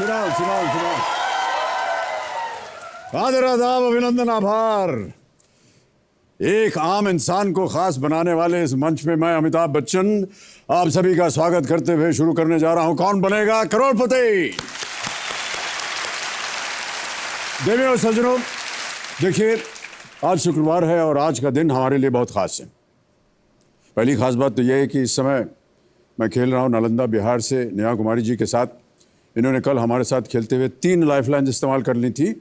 सुनाओ सुनाओ सुनाओ। आदर आदाब अभिनंदन आभार। एक आम इंसान को खास बनाने वाले इस मंच में मैं अमिताभ बच्चन आप सभी का स्वागत करते हुए शुरू करने जा रहा हूं कौन बनेगा करोड़पति। देवियों और सज्जनों, देखिए आज शुक्रवार है और आज का दिन हमारे लिए बहुत खास है। पहली खास बात तो यह है कि इस समय मैं खेल रहा हूं नालंदा बिहार से नेहा कुमारी जी के साथ। इन्होंने कल हमारे साथ खेलते हुए 3 लाइफलाइन इस्तेमाल कर ली थी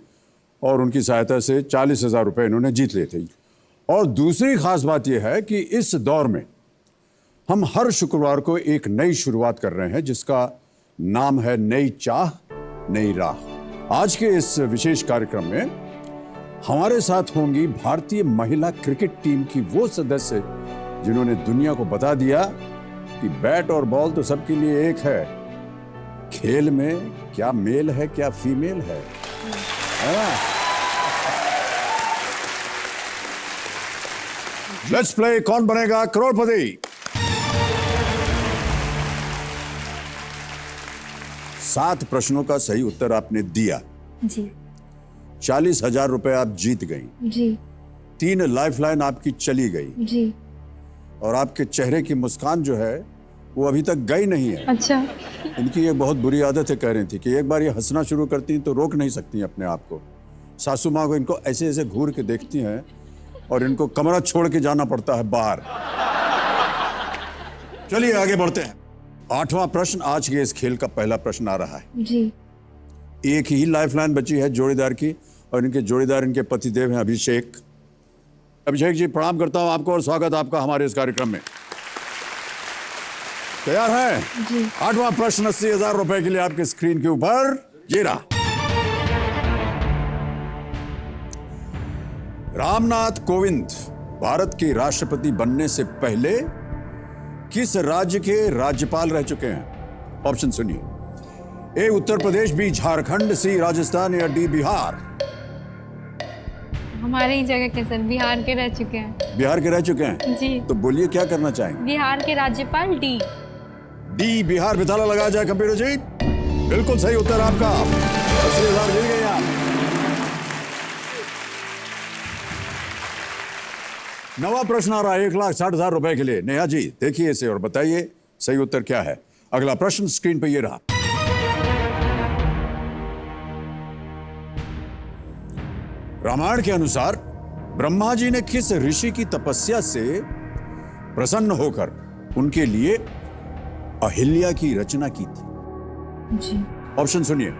और उनकी सहायता से 40,000 रुपये इन्होंने जीत लिए थे। और दूसरी खास बात यह है कि इस दौर में हम हर शुक्रवार को एक नई शुरुआत कर रहे हैं जिसका नाम है नई चाह नई राह। आज के इस विशेष कार्यक्रम में हमारे साथ होंगी भारतीय महिला क्रिकेट टीम की वो सदस्य जिन्होंने दुनिया को बता दिया कि बैट और बॉल तो सबके लिए एक है, खेल में क्या मेल है क्या फीमेल है। लेट्स प्ले कौन बनेगा करोड़पति। 7 प्रश्नों का सही उत्तर आपने दिया जी। 40,000 रुपए आप जीत गई जी। 3 लाइफलाइन आपकी चली गई जी। और आपके चेहरे की मुस्कान जो है वो अभी तक गई नहीं है। अच्छा। इनकी एक बहुत बुरी आदत है, कह रही थी कि एक बार ये हंसना शुरू करती तो रोक नहीं सकती अपने आप को। सासू माँ को इनको ऐसे ऐसे घूर के देखती हैं और इनको कमरा छोड़ के जाना पड़ता है बाहर। चलिए आगे बढ़ते हैं। 8वां प्रश्न आज के इस खेल का पहला प्रश्न आ रहा है जी। एक ही लाइफलाइन बची है जोड़ीदार की और इनके जोड़ीदार इनके पतिदेव हैं अभिषेक। अभिषेक जी प्रणाम करता हूं आपको और स्वागत आपका हमारे इस कार्यक्रम में। तैयार हैं? जी। 8वां प्रश्न 80,000 रुपए के लिए आपके स्क्रीन के ऊपर ये रहा। रामनाथ कोविंद भारत के राष्ट्रपति बनने से पहले किस राज्य के राज्यपाल रह चुके हैं? ऑप्शन सुनिए। ए उत्तर प्रदेश, बी झारखंड, सी राजस्थान या डी बिहार। हमारे ही जगह के सर बिहार के रह चुके हैं। बिहार के रह चुके हैं जी। तो बोलिए क्या करना चाहेंगे? बिहार के राज्यपाल डी। डी बिहार पे ताला लगाया जाए कंप्यूटर जी। बिल्कुल सही उत्तर आपका। 80,000 जीत गए आप। नवा प्रश्न आ रहा है 1,60,000 रुपए के लिए। नेहा जी देखिए इसे और बताइए सही उत्तर क्या है। अगला प्रश्न स्क्रीन पे ये रहा। रामायण के अनुसार ब्रह्मा जी ने किस ऋषि की तपस्या से प्रसन्न होकर उनके लिए अहिल्या की रचना की थी? जी। ऑप्शन सुनिए।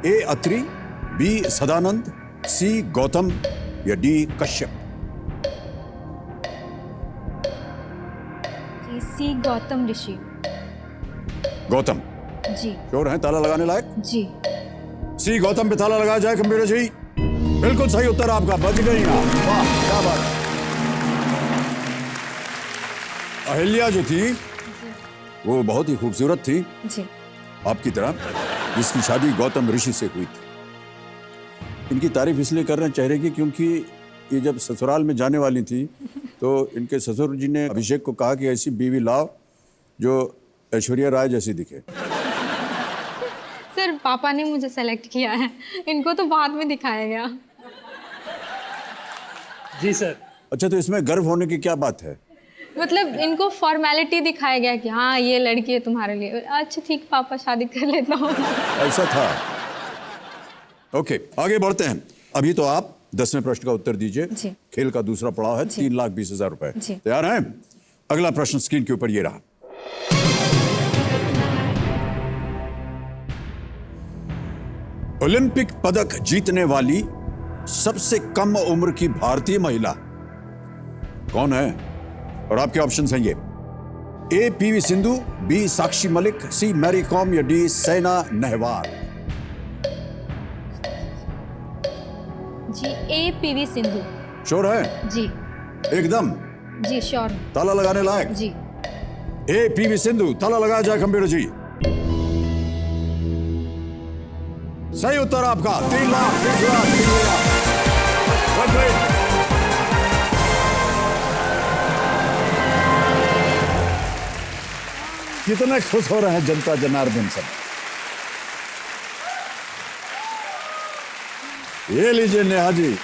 ए अत्रि, बी सदानंद, सी गौतम या डी कश्यप। सी गौतम ऋषि। गौतम जी। श्योर हैं? ताला लगाने लायक? जी। सी गौतम पे ताला लगाया जाए कंप्यूटर जी। बिल्कुल सही उत्तर आपका। बच गई आप। वाह क्या बात है। अहिल्या जो थी वो बहुत ही खूबसूरत थी जी। आपकी तरह, जिसकी शादी गौतम ऋषि से हुई थी। इनकी तारीफ इसलिए कर रहे हैं चेहरे की क्योंकि ये जब ससुराल में जाने वाली थी तो इनके ससुर जी ने अभिषेक को कहा कि ऐसी बीवी लाओ जो ऐश्वर्या राय जैसी दिखे। सर पापा ने मुझे सेलेक्ट किया है, इनको तो बाद में दिखाया गया। जी सर। अच्छा तो इसमें गर्व होने की क्या बात है? मतलब इनको फॉर्मेलिटी दिखाया गया कि हाँ ये लड़की है तुम्हारे लिए। अच्छा ठीक पापा शादी कर लेता हूँ। ऐसा था। ओके आगे बढ़ते हैं। अभी तो आप 10वें प्रश्न का उत्तर दीजिए। खेल का दूसरा पड़ाव है 3,20,000 रुपए। तैयार हैं? अगला प्रश्न स्क्रीन के ऊपर ये रहा। ओलंपिक पदक जीतने वाली सबसे कम उम्र की भारतीय महिला कौन है? और आपके ऑप्शंस हैं ये। ए पीवी सिंधु, बी साक्षी मलिक, सी मैरी कॉम या डी साइना नेहवाल। जी ए पीवी सिंधु। श्योर है? जी। एकदम? जी श्योर। ताला लगाने लायक? जी। ए पीवी सिंधु, ताला लगाया जाए कंप्यूटर जी। सही उत्तर आपका। 3,20,000। कितने खुश हो रहे हैं जनता जनार्दन सब। ये लीजिए नेहा जी,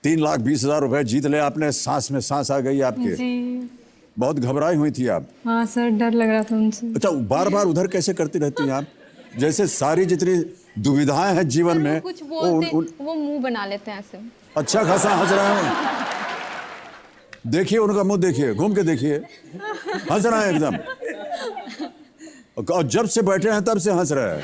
3,20,000 रुपए जीत ले आपने। सांस में सांस आ गई आपके। जी बहुत घबराई हुई थी आप। हाँ सर, डर लग रहा था उनसे। अच्छा, बार बार उधर कैसे करती रहती हैं आप? जैसे सारी जितनी दुविधाएं हैं जीवन सर, में, वो कुछ बोलते वो मुंह बना लेते हैं ऐसे। अच्छा खासा हंस रहे हैं। देखिए उनका मुंह, देखिए घूम के देखिए, हंस रहे हैं एकदम। और जब से बैठे हैं तब से हंस रहे हैं।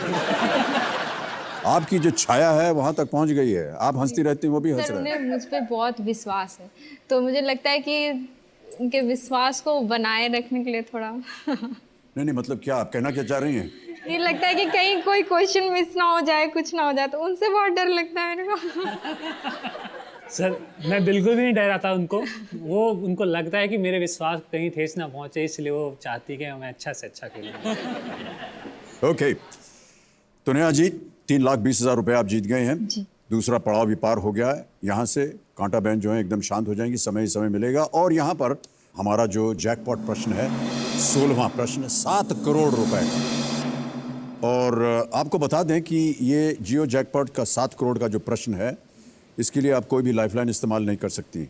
आपकी जो छाया है वहां तक पहुंच गई है। आप हंसती रहती हैं, वो भी हंस सर, रहे हैं। उन्हें मुझ पे बहुत विश्वास है, तो मुझे लगता है कि उनके विश्वास को बनाए रखने के लिए थोड़ा नहीं, मतलब क्या आप कहना क्या चाह रही हैं? ये लगता है कि कहीं कोई क्वेश्चन मिस ना हो जाए, कुछ ना हो जाए, तो उनसे बहुत डर लगता है मेरे को। सर मैं बिल्कुल भी नहीं डराता उनको। वो उनको लगता है कि मेरे विश्वास कहीं ठेस ना पहुंचे, इसलिए वो चाहती कि मैं अच्छा से अच्छा खेलूं। ओके, तो नेहा जी 3,20,000 रुपए आप जीत गए हैं। जी। दूसरा पड़ाव भी पार हो गया है। यहाँ से कांटा बहन जो है एकदम शांत हो जाएंगी, समय ही समय मिलेगा। और यहाँ पर हमारा जो जैकपॉट प्रश्न है, 16वां प्रश्न, 7 करोड़ रुपए का। और आपको बता दें कि ये जियो जैकपॉट का 7 करोड़ का जो प्रश्न है, इसके लिए आप कोई भी लाइफलाइन इस्तेमाल नहीं कर सकती।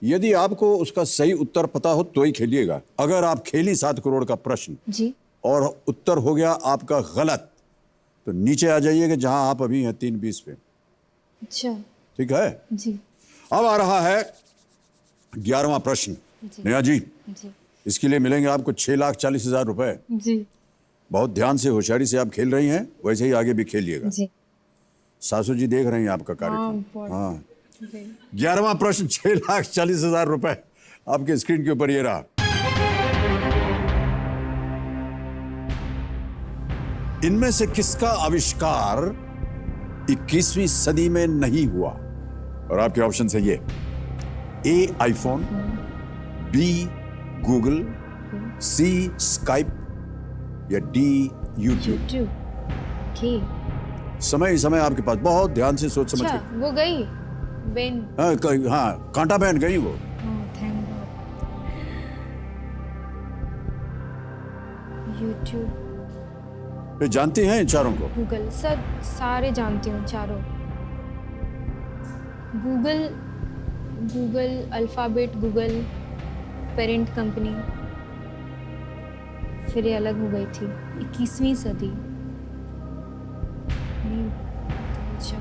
यदि आपको उसका सही उत्तर पता हो तो ही खेलिएगा। अगर आप खेली 7 करोड़ का प्रश्न जी। और उत्तर हो गया आपका गलत, तो नीचे आ जाइएगा जहां आप अभी हैं, 320 पे। अच्छा। ठीक है। जी। अब आ रहा है 11वां प्रश्न। नेहा जी, जी। इसके लिए मिलेंगे आपको 6,40,000 रुपए। जी। बहुत ध्यान से, होशियारी से आप खेल रही हैं, वैसे ही आगे भी खेलिएगा। जी। सासू जी देख रही हैं आपका कार्यक्रम। बहुत। हाँ। जी। 11वां प्रश्न, 6,40,000 रुपए आपके स्क्रीन के ऊपर ये रहा। इनमें से किसका आविष्कार 21वीं सदी में नहीं हुआ? और आपके ऑप्शन है ये: ए आईफोन, बी गूगल, सी स्काइप या डी यूट्यूब। यूट्यूब। ओके। समय ही समय आपके पास, बहुत ध्यान से सोच समझ अच्छा, के। वो गई बेन। हाँ, कांटा बहन गई वो। Thank God. यूट्यूब, ये जानती हैं इन चारों को? गूगल, सर सारे जानती हूँ चारों। Google, Google alphabet, Google parent company, फिर ये अलग हो गई थी। 21वीं सदी नहीं, अच्छा,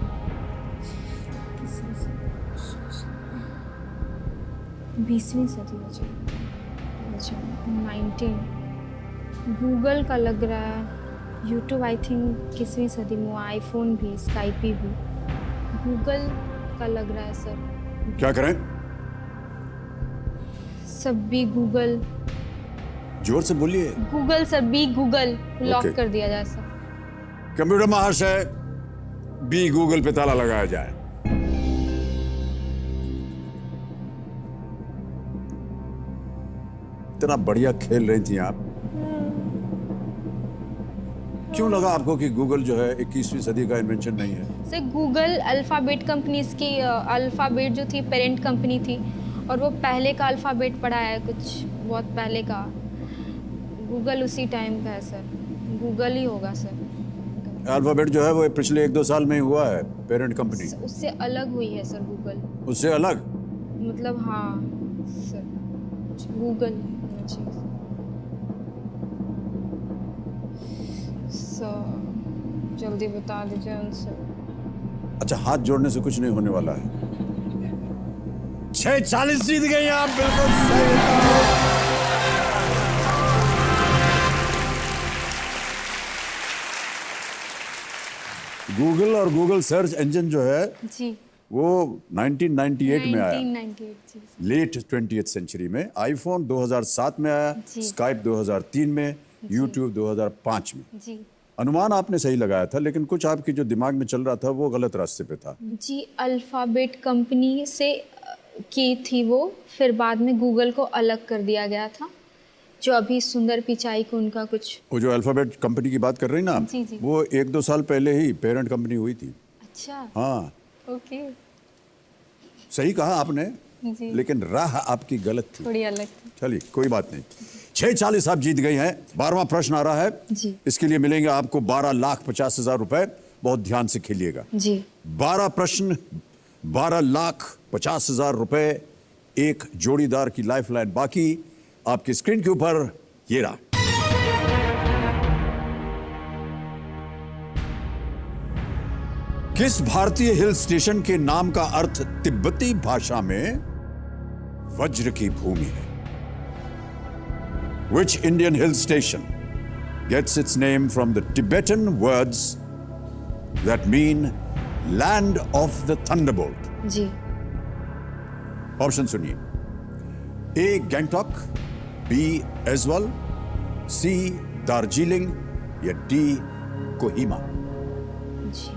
20वीं सदी हो जाएगी। अच्छा, 19। गूगल का लग रहा है। यूट्यूब आई थिंक 21वीं सदी में हुआ। आईफोन भी, स्काइपी भी। गूगल का लग रहा है सर। क्या करें? सब भी गूगल। जोर से बोलिए। गूगल, सब भी गूगल लॉक Okay. कर दिया जाए सर। कंप्यूटर महाशय, बी गूगल पे ताला लगाया जाए। इतना बढ़िया खेल रही थी आप। क्यों लगा आपको कि गूगल जो है 21वीं सदी का इन्वेंशन नहीं है? सर, गूगल अल्फ़ाबेट कंपनी, इसकी अल्फ़ाबेट जो थी पेरेंट कंपनी थी, और वो पहले का अल्फ़ाबेट पढ़ा है, कुछ बहुत पहले का। गूगल उसी टाइम का है सर, गूगल ही होगा सर। अल्फाबेट जो है वो पिछले 1-2 साल में ही हुआ है, पेरेंट कंपनी। उससे अलग हुई है सर गूगल। उससे अलग? मतलब हाँ सर, गूगल होना चाहिए सर। जल्दी बता दीजिए आंसर। अच्छा, हाथ जोड़ने से कुछ नहीं होने वाला है। 6:40 जीत गई आप, बिल्कुल सही। गूगल और गूगल सर्च इंजन जो है जी। वो 1998 में आया, 1998 जी। लेट 20th सेंचुरी में। आईफोन 2007 में आया, जी। स्काइप 2003 में, यूट्यूब 2005 में। जी। अनुमान आपने सही लगाया था, लेकिन कुछ आपके जो दिमाग में चल रहा था वो गलत रास्ते पे था। जी, अल्फ़ाबेट कंपनी से की थी वो, फिर बाद में गूगल को अलग कर दिया गया था, जो अभी सुंदर पिचाई को उनका कुछ। वो जो अल्फाबेट कंपनी की बात कर रही ना आप, जी, जी। वो 1-2 साल पहले ही पेरेंट कंपनी हुई थी। अच्छा। हाँ, ओके। सही कहा आपने। जी। लेकिन राह आपकी गलत थी। थोड़ी अलग थी। चलिए कोई बात नहीं। 640 आप जीत गई हैं। 12वां प्रश्न आ रहा है जी। इसके लिए मिलेंगे आपको 12,50,000 रुपए। बहुत ध्यान से खेलिएगा। जी। 12 प्रश्न, 12,50,000 रुपए, एक जोड़ीदार की लाइफलाइन बाकी। आपकी स्क्रीन के ऊपर ये रहा। किस भारतीय हिल स्टेशन के नाम का अर्थ तिब्बती भाषा में वज्र की भूमि है? Which Indian hill station gets its name from the Tibetan words that mean land of the thunderbolt? जी। ऑप्शन सुनिए। A Gangtok, B Aizawl, C Darjeeling या डी कोहिमा। जी।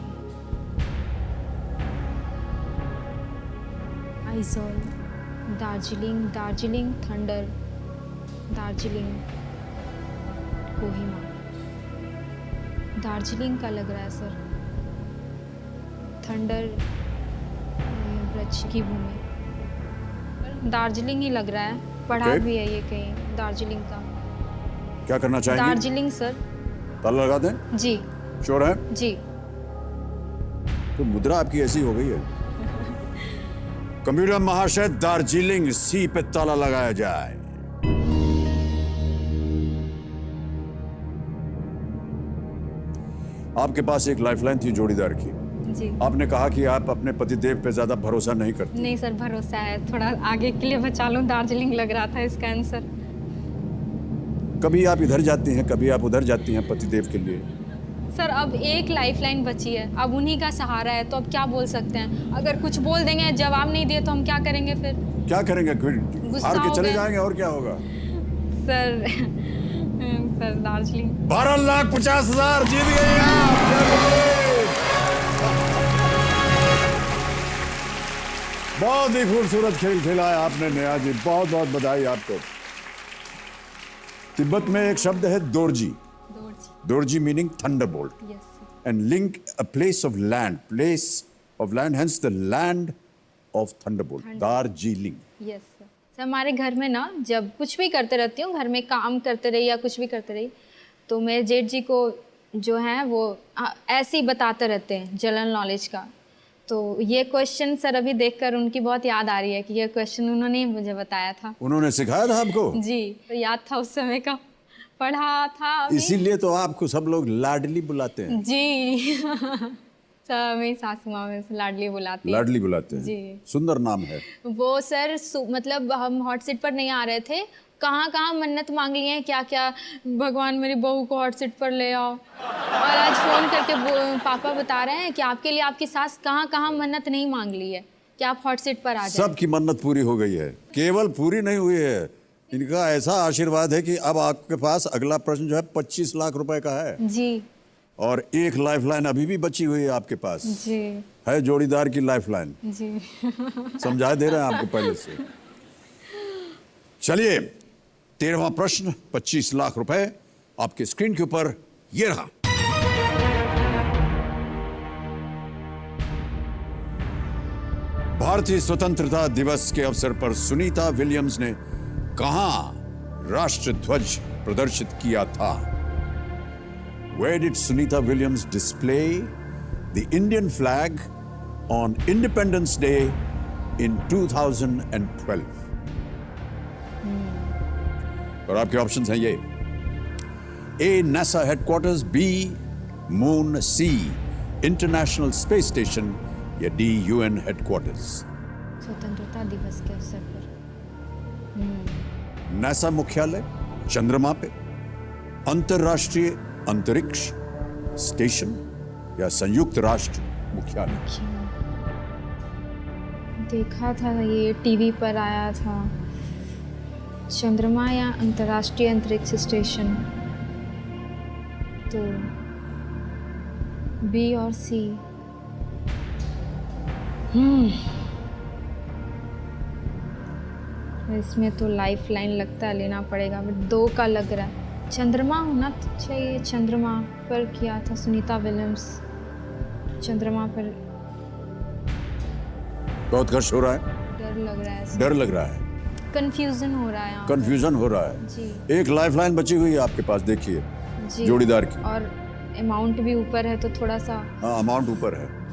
आइजॉल, दार्जिलिंग थंडर, दार्जिलिंग, कोहिमा। दार्जिलिंग का लग रहा है सर। थंडर ब्रज की भूमि। दार्जिलिंग ही लग रहा है, पढ़ा Okay. भी है ये कहीं दार्जिलिंग का। क्या करना चाहेंगे? दार्जिलिंग सर। ताला लगा दें? जी। श्योर है? जी। तो मुद्रा आपकी ऐसी हो गई है। कंप्यूटर महाशय, दार्जिलिंग सी पे ताला लगाया जाए। आपके पास एक लाइफलाइन थी जोड़ीदार की। जी। आपने कहा कि आप अपने पतिदेव पे ज्यादा भरोसा नहीं करते। नहीं सर, भरोसा है। थोड़ा आगे के लिए बचा लूं। दार्जिलिंग लग रहा था इसका आंसर। कभी आप इधर जाती हैं, कभी आप उधर जाती हैं पतिदेव के लिए। सर अब एक लाइफलाइन बची है, अब उन्हीं का सहारा है, तो अब क्या बोल सकते हैं? अगर कुछ बोल देंगे, जवाब नहीं दिए तो हम क्या करेंगे फिर? क्या करेंगे? फिर गुस्सा हार के हो चले गए। जाएंगे और क्या होगा? Sir sir Darjeeling. 12,50,000 जीत गए आप। बहुत ही खूबसूरत खेल खेला है आपने नेहा जी, बहुत बहुत बधाई आपको। तिब्बत में एक शब्द है दोरजी। दोरजी meaning thunderbolt yes sir. And link a place of land, hence the land of thunderbolt, Darjeeling. Yes sir. Sir हमारे घर में ना जब कुछ भी करते रहती हूँ, घर में काम करते रही या कुछ भी करते रही, तो मेरे जेठ जी को जो है वो ऐसे ही बताते रहते हैं जनरल नॉलेज का। तो ये क्वेश्चन सर अभी देखकर उनकी बहुत याद आ रही है कि ये क्वेश्चन उन्होंने ही मुझे बताया था। उन्होंने सिखाया था आपको? जी, तो याद था उस समय का, पढ़ा था अभी। इसीलिए तो आपको सब लोग लाडली बुलाते हैं। जी सर मेरी सासू माँ में लाडली बुलाती है। लाडली बुलाते हैं। जी। सुंदर नाम है। वो सर मतलब हम हॉट सीट पर नहीं आ रहे थे, कहाँ कहाँ मन्नत मांग ली है, क्या क्या, भगवान मेरी बहू को हॉट सीट पर ले आओ। और आज फ़ोन करके पापा बता रहे हैं कि आपके लिए आपकी सास कहाँ कहाँ मन्नत नहीं मांग ली है कि आप हॉट सीट पर आ जाए। सबकी मन्नत पूरी हो गई है, केवल पूरी नहीं हुई है, इनका ऐसा आशीर्वाद है कि अब आपके पास अगला प्रश्न जो है 25 लाख रुपए का है। जी। और एक लाइफलाइन अभी भी बची हुई है आपके पास। जी। है जोड़ीदार की लाइफलाइन। जी। समझा दे रहे हैं आपको पहले से। चलिए 13वां प्रश्न, 25 लाख रुपए आपके स्क्रीन के ऊपर ये रहा। भारतीय स्वतंत्रता दिवस के अवसर पर सुनीता विलियम्स ने कहां राष्ट्रध्वज प्रदर्शित किया था? Where did Sunita Williams display the Indian flag on Independence Day in 2012? और आपके ऑप्शंस हैं ये: A NASA headquarters, B moon, C International Space Station या डी यूएन हेडक्वार्टर्स। स्वतंत्रता दिवस के अवसर पर नासा मुख्यालय चंद्रमा पे, अंतरराष्ट्रीय अंतरिक्ष स्टेशन या संयुक्त राष्ट्र मुख्यालय। देखा था ये, टीवी पर आया था। चंद्रमा या अंतर्राष्ट्रीय अंतरिक्ष स्टेशन, तो बी और सी। इसमें तो लाइफ लाइन लगता है लेना पड़ेगा, बट दो का लग रहा है। चंद्रमा होना चाहिए, चंद्रमा पर किया था सुनीता विलियम्स, चंद्रमा पर। बहुत खर्च हो रहा है। डर लग रहा है, डर लग रहा है, कंफ्यूजन हो रहा है यहाँ कंफ्यूजन हो रहा है। जी एक लाइफलाइन बची हुई है आपके पास, देखिए, जी। जोड़ीदार की। और अमाउंट भी ऊपर है तो थोड़ा सा हाँ, अमाउंट ऊपर है।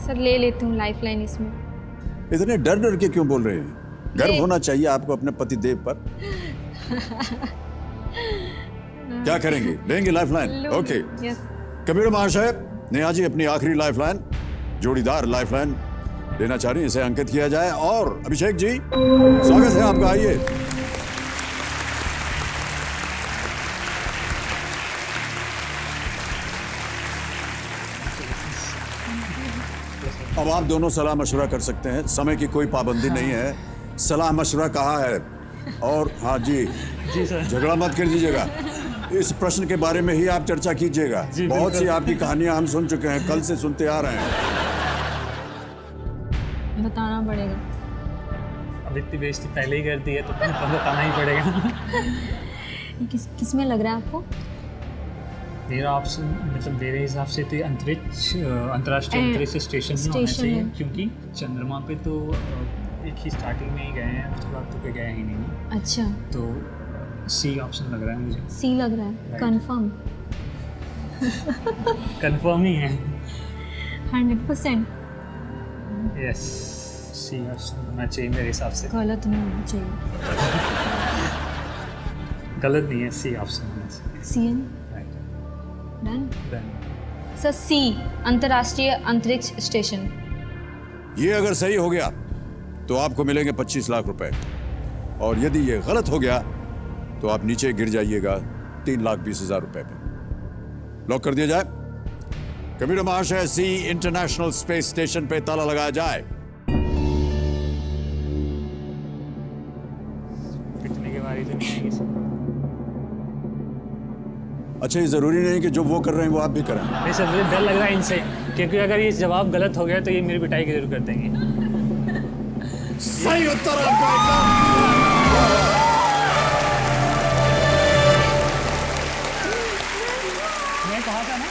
सर ले लेती हूँ लाइफलाइन इसमें। इतने डर डर के क्यों बोल रहे हैं? गर्व ये- होना चाहिए आपको अपने पति देव पर। क्या करेंगे? लेंगे लाइफलाइन? ओके। यस कबीर महाशय, नेहा जी अपनी आखिरी लाइफलाइन, जोड़ीदार लाइफलाइन लेना चाह रही हैं, इसे अंकित किया जाए। और अभिषेक जी, स्वागत है आपका, आइए। अब आप दोनों सलाह मशवरा कर सकते हैं, समय की कोई पाबंदी नहीं है। सलाह मशवरा कहा है। और हाँ जी, जी सर। झगड़ा मत कर दीजिएगा, इस प्रश्न के बारे में ही आप चर्चा कीजिएगा। जी, बहुत सी बिल्कुल। आपकी कहानियां हम सुन चुके हैं, कल से सुनते आ रहे हैं। बताना पड़ेगा। अब इतनी बेइज्जती पहले ही कर दी है तो बताना ही पड़ेगा। किस में लग रहा है आपको? मेरा ऑप्शन मतलब मेरे हिसाब से तो ये अंतर्राष्ट्रीय अंतरिक्ष स्टेशन ही होना स्टेशन चाहिए, है। क्योंकि चंद्रमा पे तो एक ही स्टार्टिंग में ही गए हैं, उसके बाद तो पे गए ही नहीं। अच्छा, तो सी ऑप्शन लग रहा है मुझे। सी लग रहा है, Right. कंफर्म? कंफर्म ही है। 100%? यस, सी ऑप्शन होना चाहिए मेरे हिसाब से। गलत नहीं होना चाहिए। गलत नहीं है, सी ऑप्शन होना चाहिए। CN right done. Then sir C, अंतर्राष्ट्रीय अंतरिक्ष स्टेशन। ये अगर सही हो गया तो आपको मिलेंगे 25 लाख रुपए, और यदि ये गलत हो गया तो आप नीचे गिर जाइएगा 3,20,000 रुपए पे। लॉक कर दिया जाए। कबीर महाशय, सी इंटरनेशनल स्पेस स्टेशन पे ताला लगाया जाए। पिटने के बारे तो नहीं आएगी। अच्छा, ये जरूरी नहीं कि जो वो कर रहे हैं वो आप भी करें। नहीं सर, मुझे डर लग रहा है इनसे, क्योंकि अगर ये जवाब गलत हो गया तो ये मेरी पिटाई जरूर कर देंगे। सही उत्तर आपका एकदम। मैं कहा था ना।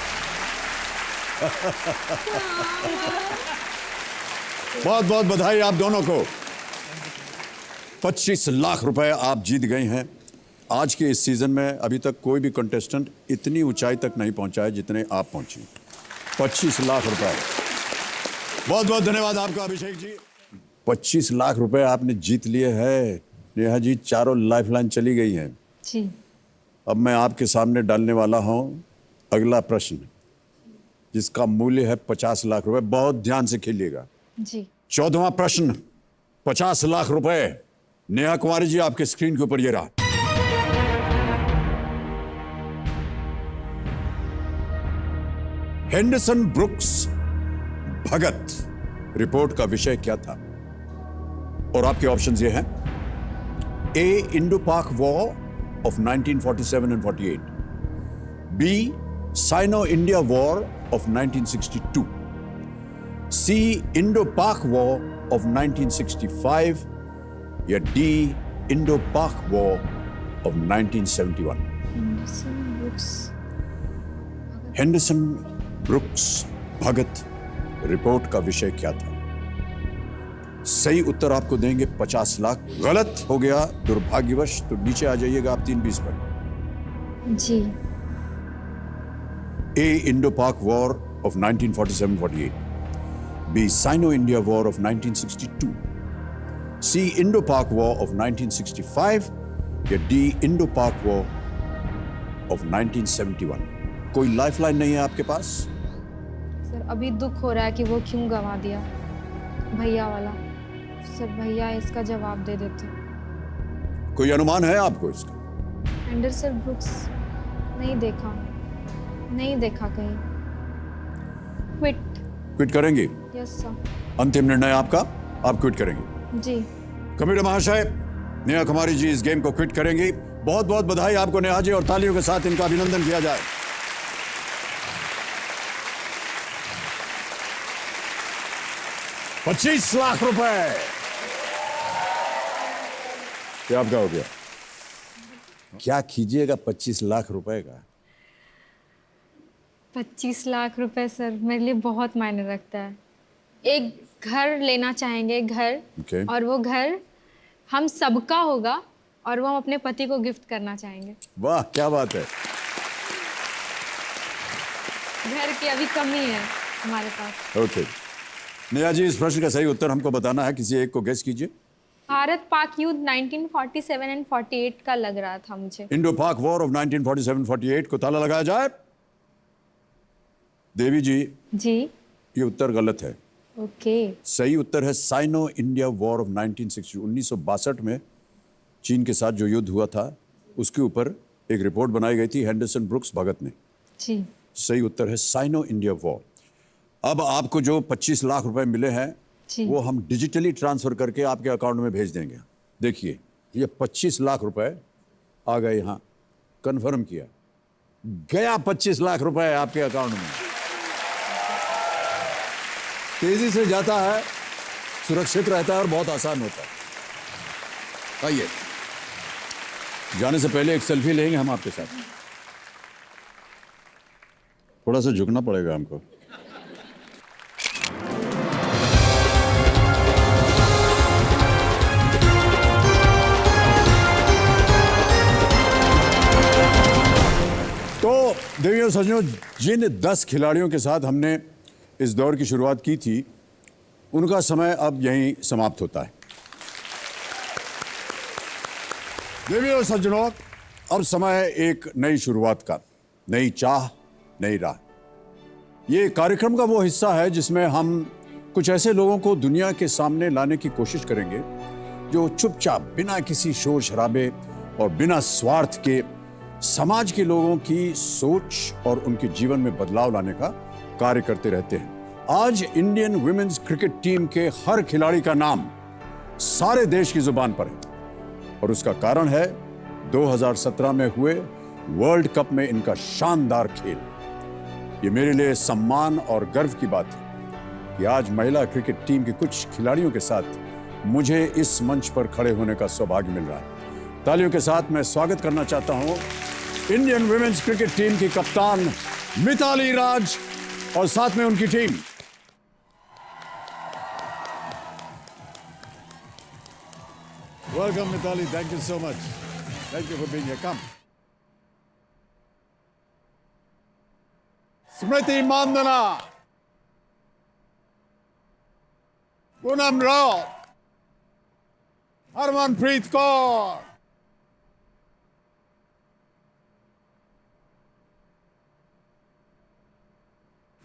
बहुत बहुत बधाई आप दोनों को। 25 लाख रुपए आप जीत गए हैं। आज के इस सीजन में अभी तक कोई भी कंटेस्टेंट इतनी ऊंचाई तक नहीं पहुंचा है जितने आप पहुंची। 25 लाख रुपए। बहुत बहुत धन्यवाद आपका अभिषेक जी। 25 लाख रुपए आपने जीत लिए हैं। नेहा जी, चारों लाइफलाइन चली गई हैं। जी अब मैं आपके सामने डालने वाला हूं अगला प्रश्न, जिसका मूल्य है 50 लाख रुपए। बहुत ध्यान से खेलिएगा। जी 14वां प्रश्न, 50 लाख रुपए। नेहा कुमारी जी, आपके स्क्रीन के ऊपर ये रहा। हेंडरसन ब्रुक्स भगत रिपोर्ट का विषय क्या था? और आपके ऑप्शंस ये हैं: A, Indo Pak war of 1947 and 48, B, Sino India war of 1962, C, Indo Pak war of 1965, या D, Indo Pak war of 1971। Henderson books. Henderson Brooks Bhagat report का विषय क्या था? सही उत्तर आपको देंगे 50 लाख। गलत हो गया दुर्भाग्यवश तो नीचे आ जाइएगा आप 320 पर। जी A, Indo Pak war of 1947-48, B, Sino India war of 1962, C, Indo Pak war of 1965, या D, Indo Pak war of 1971। कोई लाइफलाइन नहीं है आपके पास? सर, अभी दुख हो रहा है कि वो क्यों गवा दिया, भैया वाला। सर भैया इसका जवाब दे देते। कोई अनुमान है आपको इसका? हेंडरसन ब्रुक्स नहीं देखा कहीं। क्विट। क्विट करेंगे? Yes sir. अंतिम निर्णय आपका, आप क्विट करेंगे? जी कबीर महाशय, नेहा कुमारी जी इस गेम को क्विट करेंगी। बहुत बहुत बधाई आपको नेहा जी, और तालियों के साथ इनका अभिनंदन किया जाए। $25 लाख रुपए ये आपका हो गया। क्या कीजिएगा 25 लाख रुपए का? 25 लाख रुपए सर मेरे लिए बहुत मायने रखता है। एक घर लेना चाहेंगे, घर। Okay. और वो घर हम सबका होगा और वो हम अपने पति को गिफ्ट करना चाहेंगे। वाह, क्या बात है। घर की अभी कमी है हमारे पास। ओके नेहा जी, इस प्रश्न का सही उत्तर हमको बताना है, किसी एक को गेस कीजिए। भारत पाक युद्ध 1947 एंड 48 का लग रहा था मुझे। इंडो पाक वॉर ऑफ 1947-48 को ताला लगाया जाए। देवी जी, जी। ये उत्तर गलत है। ओके। सही उत्तर है साइनो इंडिया वॉर ऑफ 1960। 1962 में चीन के साथ जो युद्ध हुआ था उसके ऊपर एक रिपोर्ट बनाई गई थी हेंडरसन ब्रुक्स भगत ने। जी। सही उत्तर है साइनो इंडिया वॉर। अब आपको जो 25 लाख रुपए मिले हैं जी। वो हम डिजिटली ट्रांसफर करके आपके अकाउंट में भेज देंगे। देखिए, ये 25 लाख रुपए आ गए, यहाँ कंफर्म किया गया। 25 लाख रुपए आपके अकाउंट में। तेजी से जाता है, सुरक्षित रहता है और बहुत आसान होता है। आइए, जाने से पहले एक सेल्फी लेंगे हम आपके साथ। थोड़ा सा झुकना पड़ेगा हमको। तो देवियों सज्जनों, जिन 10 खिलाड़ियों के साथ हमने इस दौर की शुरुआत की थी, उनका समय अब यहीं समाप्त होता है। देवियों सज्जनों, अब समय है एक नई शुरुआत का, नई चाह, नई राह। ये कार्यक्रम का वो हिस्सा है जिसमें हम कुछ ऐसे लोगों को दुनिया के सामने लाने की कोशिश करेंगे जो चुपचाप, बिना किसी शोर शराबे और बिना स्वार्थ के समाज के लोगों की सोच और उनके जीवन में बदलाव लाने का कार्य करते रहते हैं। आज इंडियन वुमेन्स क्रिकेट टीम के हर खिलाड़ी का नाम सारे देश की जुबान पर है और उसका कारण है 2017 में हुए वर्ल्ड कप में इनका शानदार खेल। ये मेरे लिए सम्मान और गर्व की बात है कि आज महिला क्रिकेट टीम की कुछ खिलाड़ियों के साथ मुझे इस मंच पर खड़े होने का सौभाग्य मिल रहा है। तालियों के साथ मैं स्वागत करना चाहता हूं इंडियन वुमेन्स क्रिकेट टीम की कप्तान मिताली राज और साथ में उनकी team. Welcome Mithali, thank you so much. Thank you for being here. Come. Smriti Mandhana, Poonam Raut, Harmanpreet Kaur,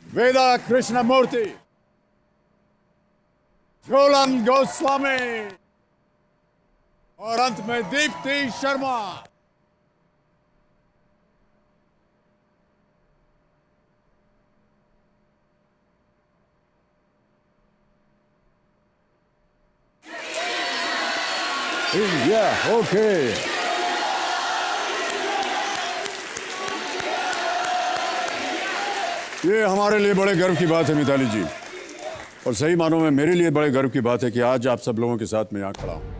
Veda Krishnamurthy, Rolan Goswami और अंत में दीप्ति शर्मा। India, okay. ये हमारे लिए बड़े गर्व की बात है मिताली जी, और सही मानों में मेरे लिए बड़े गर्व की बात है कि आज आप सब लोगों के साथ मैं यहाँ खड़ा हूँ।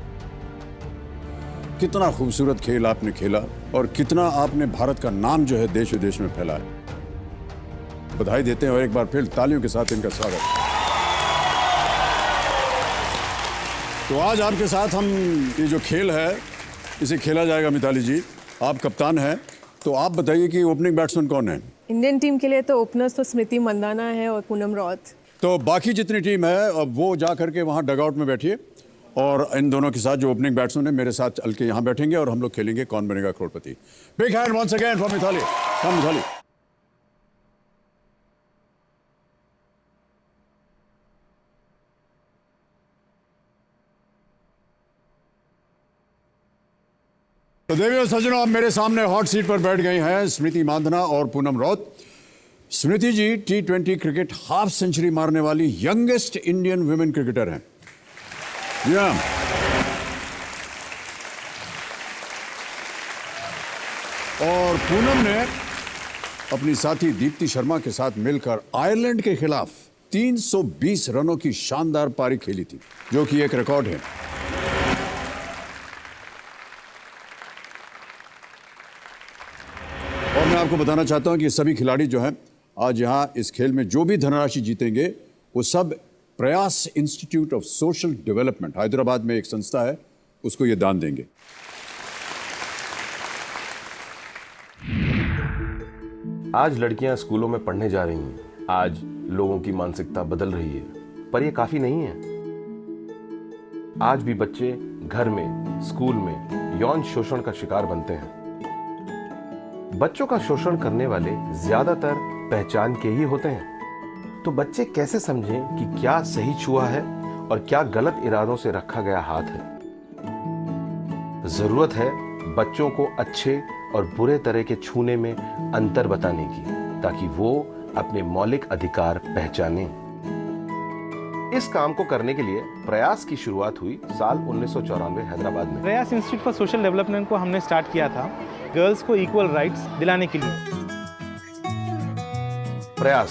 कितना खूबसूरत खेल आपने खेला और कितना आपने भारत का नाम जो है देश विदेश में फैलाया। बधाई देते हैं और एक बार फिर तालियों के साथ इनका स्वागत। तो आज आपके साथ हम ये जो खेल है इसे खेला जाएगा। मिताली जी, आप कप्तान हैं, तो आप बताइए कि ओपनिंग बैट्समैन कौन है? इंडियन टीम के लिए तो ओपनर्स तो स्मृति मंदाना है और पूनम राउत। तो बाकी जितनी टीम है अब वो जा करके वहाँ डगआउट में बैठिए और इन दोनों के साथ जो ओपनिंग बैट्समैन है मेरे साथ चल के यहाँ बैठेंगे और हम लोग खेलेंगे कौन बनेगा करोड़पति। Big hand once again for Mithali. Come Mithali. तो देवियों सज्जनों, अब मेरे सामने हॉट सीट पर बैठ गई हैं स्मृति मांधना और पूनम राउत। स्मृति जी T20 क्रिकेट हाफ सेंचुरी मारने वाली यंगेस्ट इंडियन वुमेन क्रिकेटर हैं। और पूनम ने अपनी साथी दीप्ति शर्मा के साथ मिलकर आयरलैंड के खिलाफ 320 रनों की शानदार पारी खेली थी, जो कि एक रिकॉर्ड है। और मैं आपको बताना चाहता हूं कि सभी खिलाड़ी जो हैं आज यहाँ इस खेल में जो भी धनराशि जीतेंगे वो सब प्रयास institute of social development, Hyderabad में एक संस्था है, उसको ये दान देंगे। आज लड़कियां स्कूलों में पढ़ने जा रही हैं। आज लोगों की मानसिकता बदल रही है, पर यह काफी नहीं है। आज भी बच्चे घर में, स्कूल में यौन शोषण का शिकार बनते हैं। बच्चों का शोषण करने वाले ज्यादातर पहचान के ही होते हैं। तो बच्चे कैसे समझें कि क्या सही छुआ है और क्या गलत इरादों से रखा गया हाथ है? जरूरत है बच्चों को अच्छे और बुरे तरह के छूने में अंतर बताने की, ताकि वो अपने मौलिक अधिकार पहचानें। इस काम को करने के लिए प्रयास की शुरुआत हुई साल 1994 हैदराबाद में। प्रयास इंस्टीट्यूट फॉर सोशल डेवलपमेंट को हमने स्टार्ट किया था गर्ल्स को इक्वल राइट्स दिलाने के लिए। प्रयास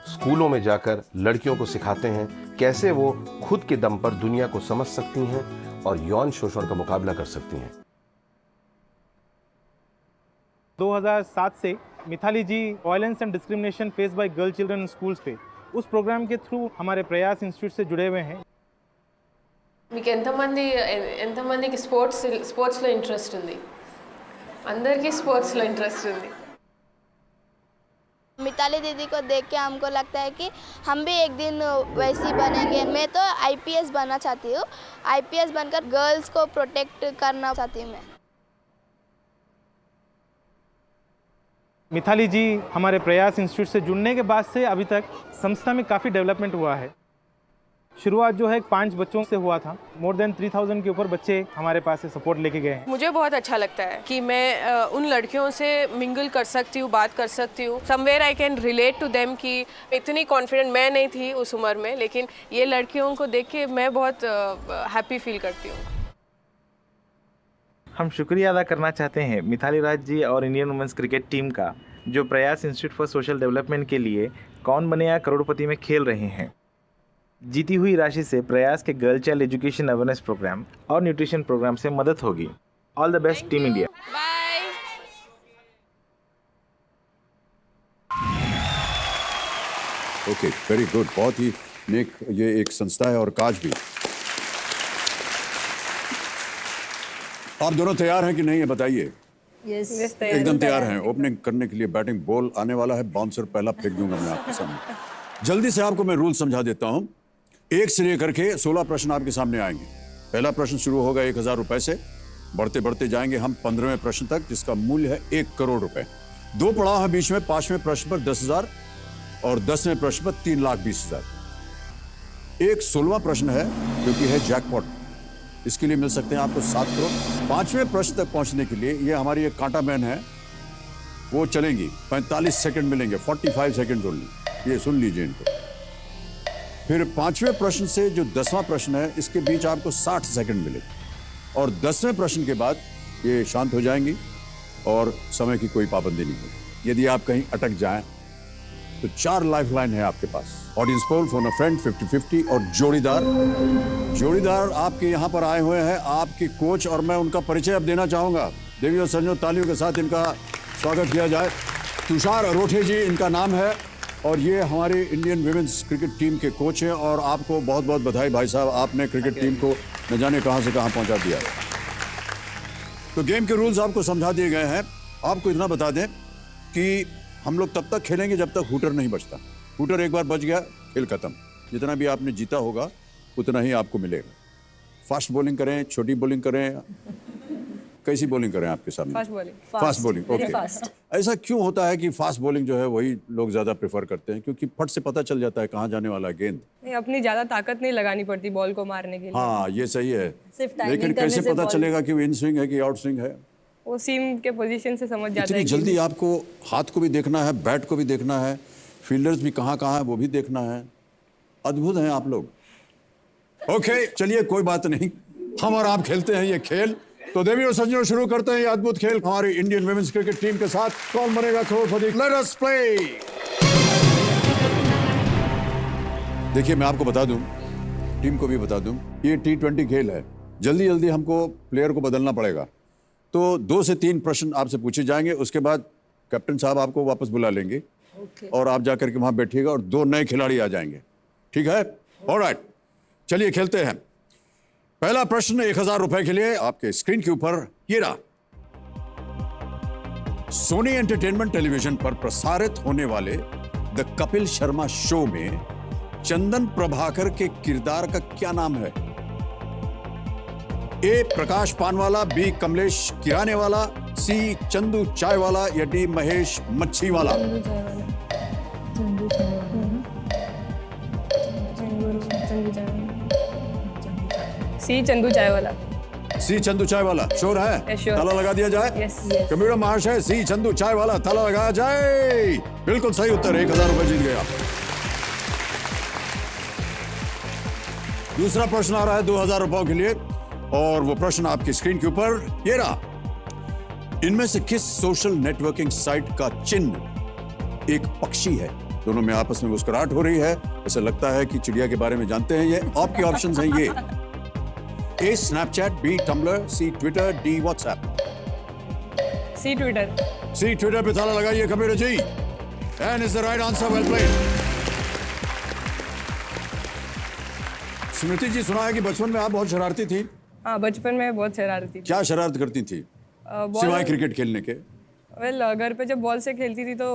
स्कूलों में जाकर लड़कियों को सिखाते हैं कैसे वो खुद के दम पर दुनिया को समझ सकती हैं और यौन शोषण का मुकाबला कर सकती हैं। 2007 से Mithali ji violence and discrimination face by girl children in schools पे उस प्रोग्राम के थ्रू हमारे प्रयास इंस्टीट्यूट से जुड़े हुए हैं। మీకు ఎంతమందికి స్పోర్ట్స్లో ఇంట్రెస్ట్ ఉంది? అందరికీ స్పోర్ట్స్లో ఇంట్రెస్ట్ ఉంది। मिताली दीदी को देख के हमको लगता है कि हम भी एक दिन वैसी बनेंगे। मैं तो आईपीएस बनना चाहती हूँ। आईपीएस बनकर गर्ल्स को प्रोटेक्ट करना चाहती हूँ मैं। मिथाली जी हमारे प्रयास इंस्टीट्यूट से जुड़ने के बाद से अभी तक संस्था में काफ़ी डेवलपमेंट हुआ है। शुरुआत जो है 5 बच्चों से हुआ था। मोर देन 3000 के ऊपर बच्चे हमारे पास से सपोर्ट लेके गए हैं। मुझे बहुत अच्छा लगता है कि मैं उन लड़कियों से मिंगल कर सकती हूँ, बात कर सकती हूँ। Somewhere I can relate to them कि इतनी कॉन्फिडेंट मैं नहीं थी उस उम्र में, लेकिन ये लड़कियों को देख के मैं बहुत हैप्पी फील करती हूँ। हम शुक्रिया अदा करना चाहते हैं मिथाली राज जी और इंडियन वुमेन्स क्रिकेट टीम का, जो प्रयास इंस्टीट्यूट फॉर सोशल डेवलपमेंट के लिए कौन बनेगा करोड़पति में खेल रहे हैं। जीती हुई राशि से प्रयास के girl child education awareness programme और न्यूट्रिशन प्रोग्राम से मदद होगी। All the best team India. Bye. Okay, very good, बहुत ही नेक ये एक संस्था है और काज भी। आप दोनों तैयार हैं कि नहीं, ये बताइए। यस एकदम तैयार हैं। ओपनिंग करने के लिए बैटिंग बॉल आने वाला है, बाउंसर पहला फेंक दूंगा मैं आपके सामने। जल्दी से आपको मैं रूल समझा देता हूं। 1 से लेकर के 16 प्रश्न आपके सामने आएंगे। पहला प्रश्न शुरू होगा 1000 रुपए से, बढ़ते बढ़ते जाएंगे हम 15वें प्रश्न तक, जिसका मूल्य है 1 करोड़ रुपए। 2 पड़ाव है बीच में, 5वें प्रश्न पर 10,000 और 10वें प्रश्न पर 3,20,000। एक 16वां प्रश्न है जो कि है जैकपॉट, इसके लिए मिल सकते हैं आपको 7 करोड़। 5वें प्रश्न तक पहुंचने के लिए ये हमारी एक कांटा मैन है, वो चलेंगी। 45 सेकंड मिलेंगे, 45 सेकंड ओनली। ये सुन लीजिए इनको। फिर 5वें प्रश्न से जो 10वां प्रश्न है, इसके बीच आपको 60 सेकंड मिले और 10वें प्रश्न के बाद ये शांत हो जाएंगी और समय की कोई पाबंदी नहीं होगी। यदि आप कहीं अटक जाएं तो 4 लाइफलाइन है आपके पास। Audience poll, phone a friend, 50-50 और जोड़ीदार आपके यहाँ पर आए हुए हैं, आपके कोच, और मैं उनका परिचय अब देना चाहूंगा। देवी और सज्जनों, तालियों के साथ इनका स्वागत किया जाए। तुषार अरोठे जी इनका नाम है और ये हमारी इंडियन विमेंस क्रिकेट टीम के कोच हैं। और आपको बहुत बहुत बधाई भाई साहब, आपने क्रिकेट टीम को न जाने कहां से कहां पहुंचा दिया। तो गेम के रूल्स आपको समझा दिए गए हैं। आपको इतना बता दें कि हम लोग तब तक खेलेंगे जब तक हूटर नहीं बजता। हूटर एक बार बज गया, खेल खत्म। जितना भी आपने जीता होगा उतना ही आपको मिलेगा। फास्ट बॉलिंग करें, छोटी बॉलिंग करें, कैसी बॉलिंग करें आपके सामने? Fast bowling. ओके। ऐसा क्यों होता है कि फास्ट बॉलिंग जो है वही लोग ज्यादा प्रेफर करते हैं? क्योंकि फट से पता चल जाता है कहाँ जाने वाला है गेंद। अपनी ज्यादा ताकत नहीं लगानी पड़ती बॉल को मारने के लिए। हाँ, ये सही है, लेकिन कैसे पता चलेगा कि वो इन स्विंग है कि आउट स्विंग है? वो सीम के पोजीशन से समझ जाता है। इतनी जल्दी आपको हाथ को भी देखना है, बैट को भी देखना है, फील्डर्स भी कहाँ कहाँ है वो भी देखना है। अद्भुत हैं आप लोग। ओके, चलिए कोई बात नहीं, हम और आप खेलते हैं ये खेल। तो देवी और सज्जनों, शुरू करते हैं ये अद्भुत खेल हमारी इंडियन वुमेन्स क्रिकेट टीम के साथ। कौन बनेगा करोड़पति? Let us play. देखिए, मैं आपको बता दूं, टीम को भी बता दूं, ये T20 खेल है। जल्दी जल्दी हमको प्लेयर को बदलना पड़ेगा। तो 2 से 3 प्रश्न आपसे पूछे जाएंगे, उसके बाद कैप्टन साहब आपको वापस बुला लेंगे और आप जाकर के वहां बैठिएगा और 2 नए खिलाड़ी आ जाएंगे। ठीक है? ऑलराइट, चलिए खेलते हैं। पहला प्रश्न 1000 रुपए के लिए आपके स्क्रीन के ऊपर ये रहा। सोनी एंटरटेनमेंट टेलीविजन पर प्रसारित होने वाले द कपिल शर्मा शो में चंदन प्रभाकर के किरदार का क्या नाम है? ए प्रकाश पानवाला, बी कमलेश किराने वाला, सी चंदू चाय वाला या डी महेश मच्छी वाला? सी चंदू चाय वाला। सी चंदू चाय वाला श्योर है? Yes, sure. ताला लगा दिया जाए? Yes. कंप्यूटर महाशय, सी चंदू चाय वाला, ताला लगाया जाए। बिल्कुल सही उत्तर, 1000 रुपए जीत गया। दूसरा प्रश्न आ रहा है 2000 रुपयों के लिए और वो प्रश्न आपकी स्क्रीन के ऊपर ये रहा। इनमें से किस सोशल नेटवर्किंग साइट का चिन्ह एक पक्षी है? दोनों में आपस में मुस्कुराहट हो रही है, ऐसा लगता है कि चिड़िया के बारे में जानते हैं। ये आपके ऑप्शंस हैं ये। A Snapchat, B Tumblr, C Twitter, D WhatsApp? C Twitter. C Twitter पे ताला लगाइए computer ji. And is the right answer, well played. Smriti ji, सुना है कि बचपन में आप बहुत शरारती थी। हाँ, बचपन में बहुत शरारती थी। क्या शरारत करती थी सिवाय क्रिकेट खेलने के? घर पे जब बॉल से खेलती थी तो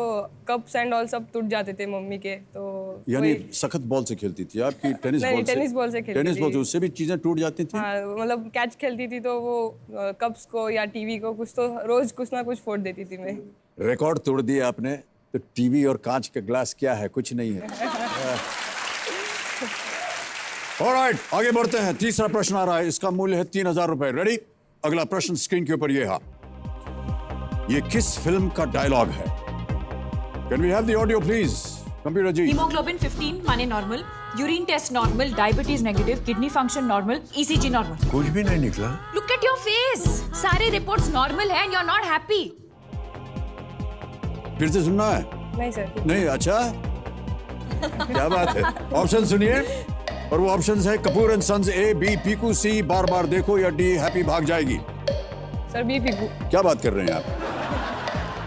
कप्स एंड ऑल सब टूट जाते थे मम्मी के, तो यानी सख्त बॉल से खेलती थी आपकी? टेनिस बॉल से? टेनिस बॉल से खेलती टेनिस बॉल थी। से उससे भी चीजें टूट जाती थी? हाँ, मतलब कैच खेलती थी तो वो कप्स को या टीवी को कुछ तो रोज कुछ ना कुछ फोड़ देती थी मैं। रिकॉर्ड तोड़ दिया आपने। तो टीवी और कांच का ग्लास क्या है? कुछ नहीं है। ऑलराइट, आगे बढ़ते हैं। तीसरा प्रश्न आ रहा है, इसका मूल्य है 3000 रुपए। रेडी? अगला प्रश्न स्क्रीन के ऊपर ये है। ये किस फिल्म का डायलॉग है? Can we have the audio please computer ji? Haemoglobin 15 माने normal, urine test normal, diabetes negative, kidney function normal, ECG normal. कुछ भी नहीं निकला। लुक एट योर फेस, सारे रिपोर्ट्स नॉर्मल है and you are not happy. फिर से सुनना है? नहीं सर। नहीं? अच्छा, क्या बात है। ऑप्शन सुनिए, और वो ऑप्शंस है Kapoor and sons, A B Piku, C Baar Baar Dekho या D happy Bhaag Jayegi. Sir B Piku. क्या बात कर रहे हैं आप?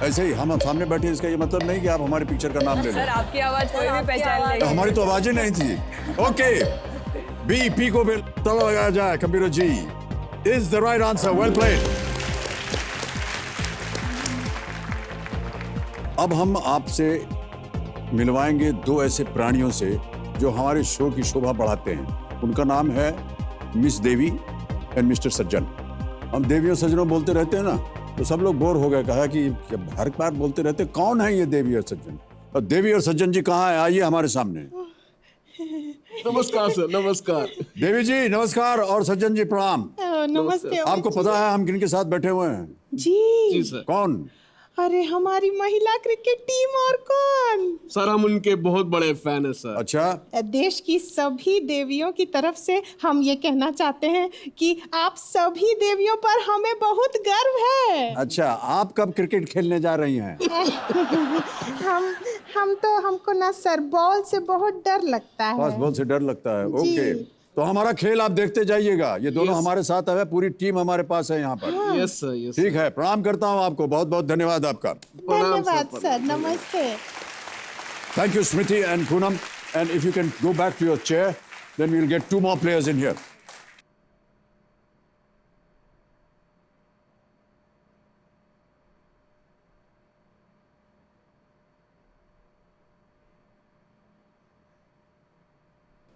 ऐसे ही हम सामने बैठे, इसका ये मतलब नहीं कि आप हमारे पिक्चर का नाम ले लें। सर आपकी आवाज कोई भी पहचान लेगा। हमारी तो आवाज ही नहीं थी। ओके, बी पीकू पे ताला लगाया जाए computer ji. Is the right answer, well played. अब हम आपसे मिलवाएंगे दो ऐसे प्राणियों से जो हमारे शो की शोभा बढ़ाते हैं। उनका नाम है मिस देवी एंड मिस्टर सज्जन। हम देवी और सज्जनों बोलते रहते हैं ना, तो सब लोग बोर हो गए, कहा कि हर बार बोलते रहते कौन है ये देवी और सज्जन? और देवी और सज्जन जी कहाँ है? आइए हमारे सामने। नमस्कार सर। नमस्कार देवी जी, नमस्कार, और सज्जन जी प्रणाम। नमस्ते। आपको पता है हम किनके साथ बैठे हुए हैं? जी सर। कौन? अरे हमारी महिला क्रिकेट टीम, और कौन? सर हम उनके बहुत बड़े फैन हैं सर। अच्छा। देश की सभी देवियों की तरफ से हम ये कहना चाहते हैं कि आप सभी देवियों पर हमें बहुत गर्व है। अच्छा, आप कब क्रिकेट खेलने जा रही हैं? हमको ना सर बॉल से बहुत डर लगता है। बस बॉल से डर लगता है। ओके, तो हमारा खेल आप देखते जाइएगा। ये दोनों हमारे साथ है, पूरी टीम हमारे पास है यहाँ पर। Yes sir, yes. ठीक है, प्रणाम करता हूँ आपको। बहुत बहुत धन्यवाद आपका। धन्यवाद सर, नमस्ते। Thank you, Smriti and Poonam. And if you can go back to your chair, then we'll get 2 more players in here.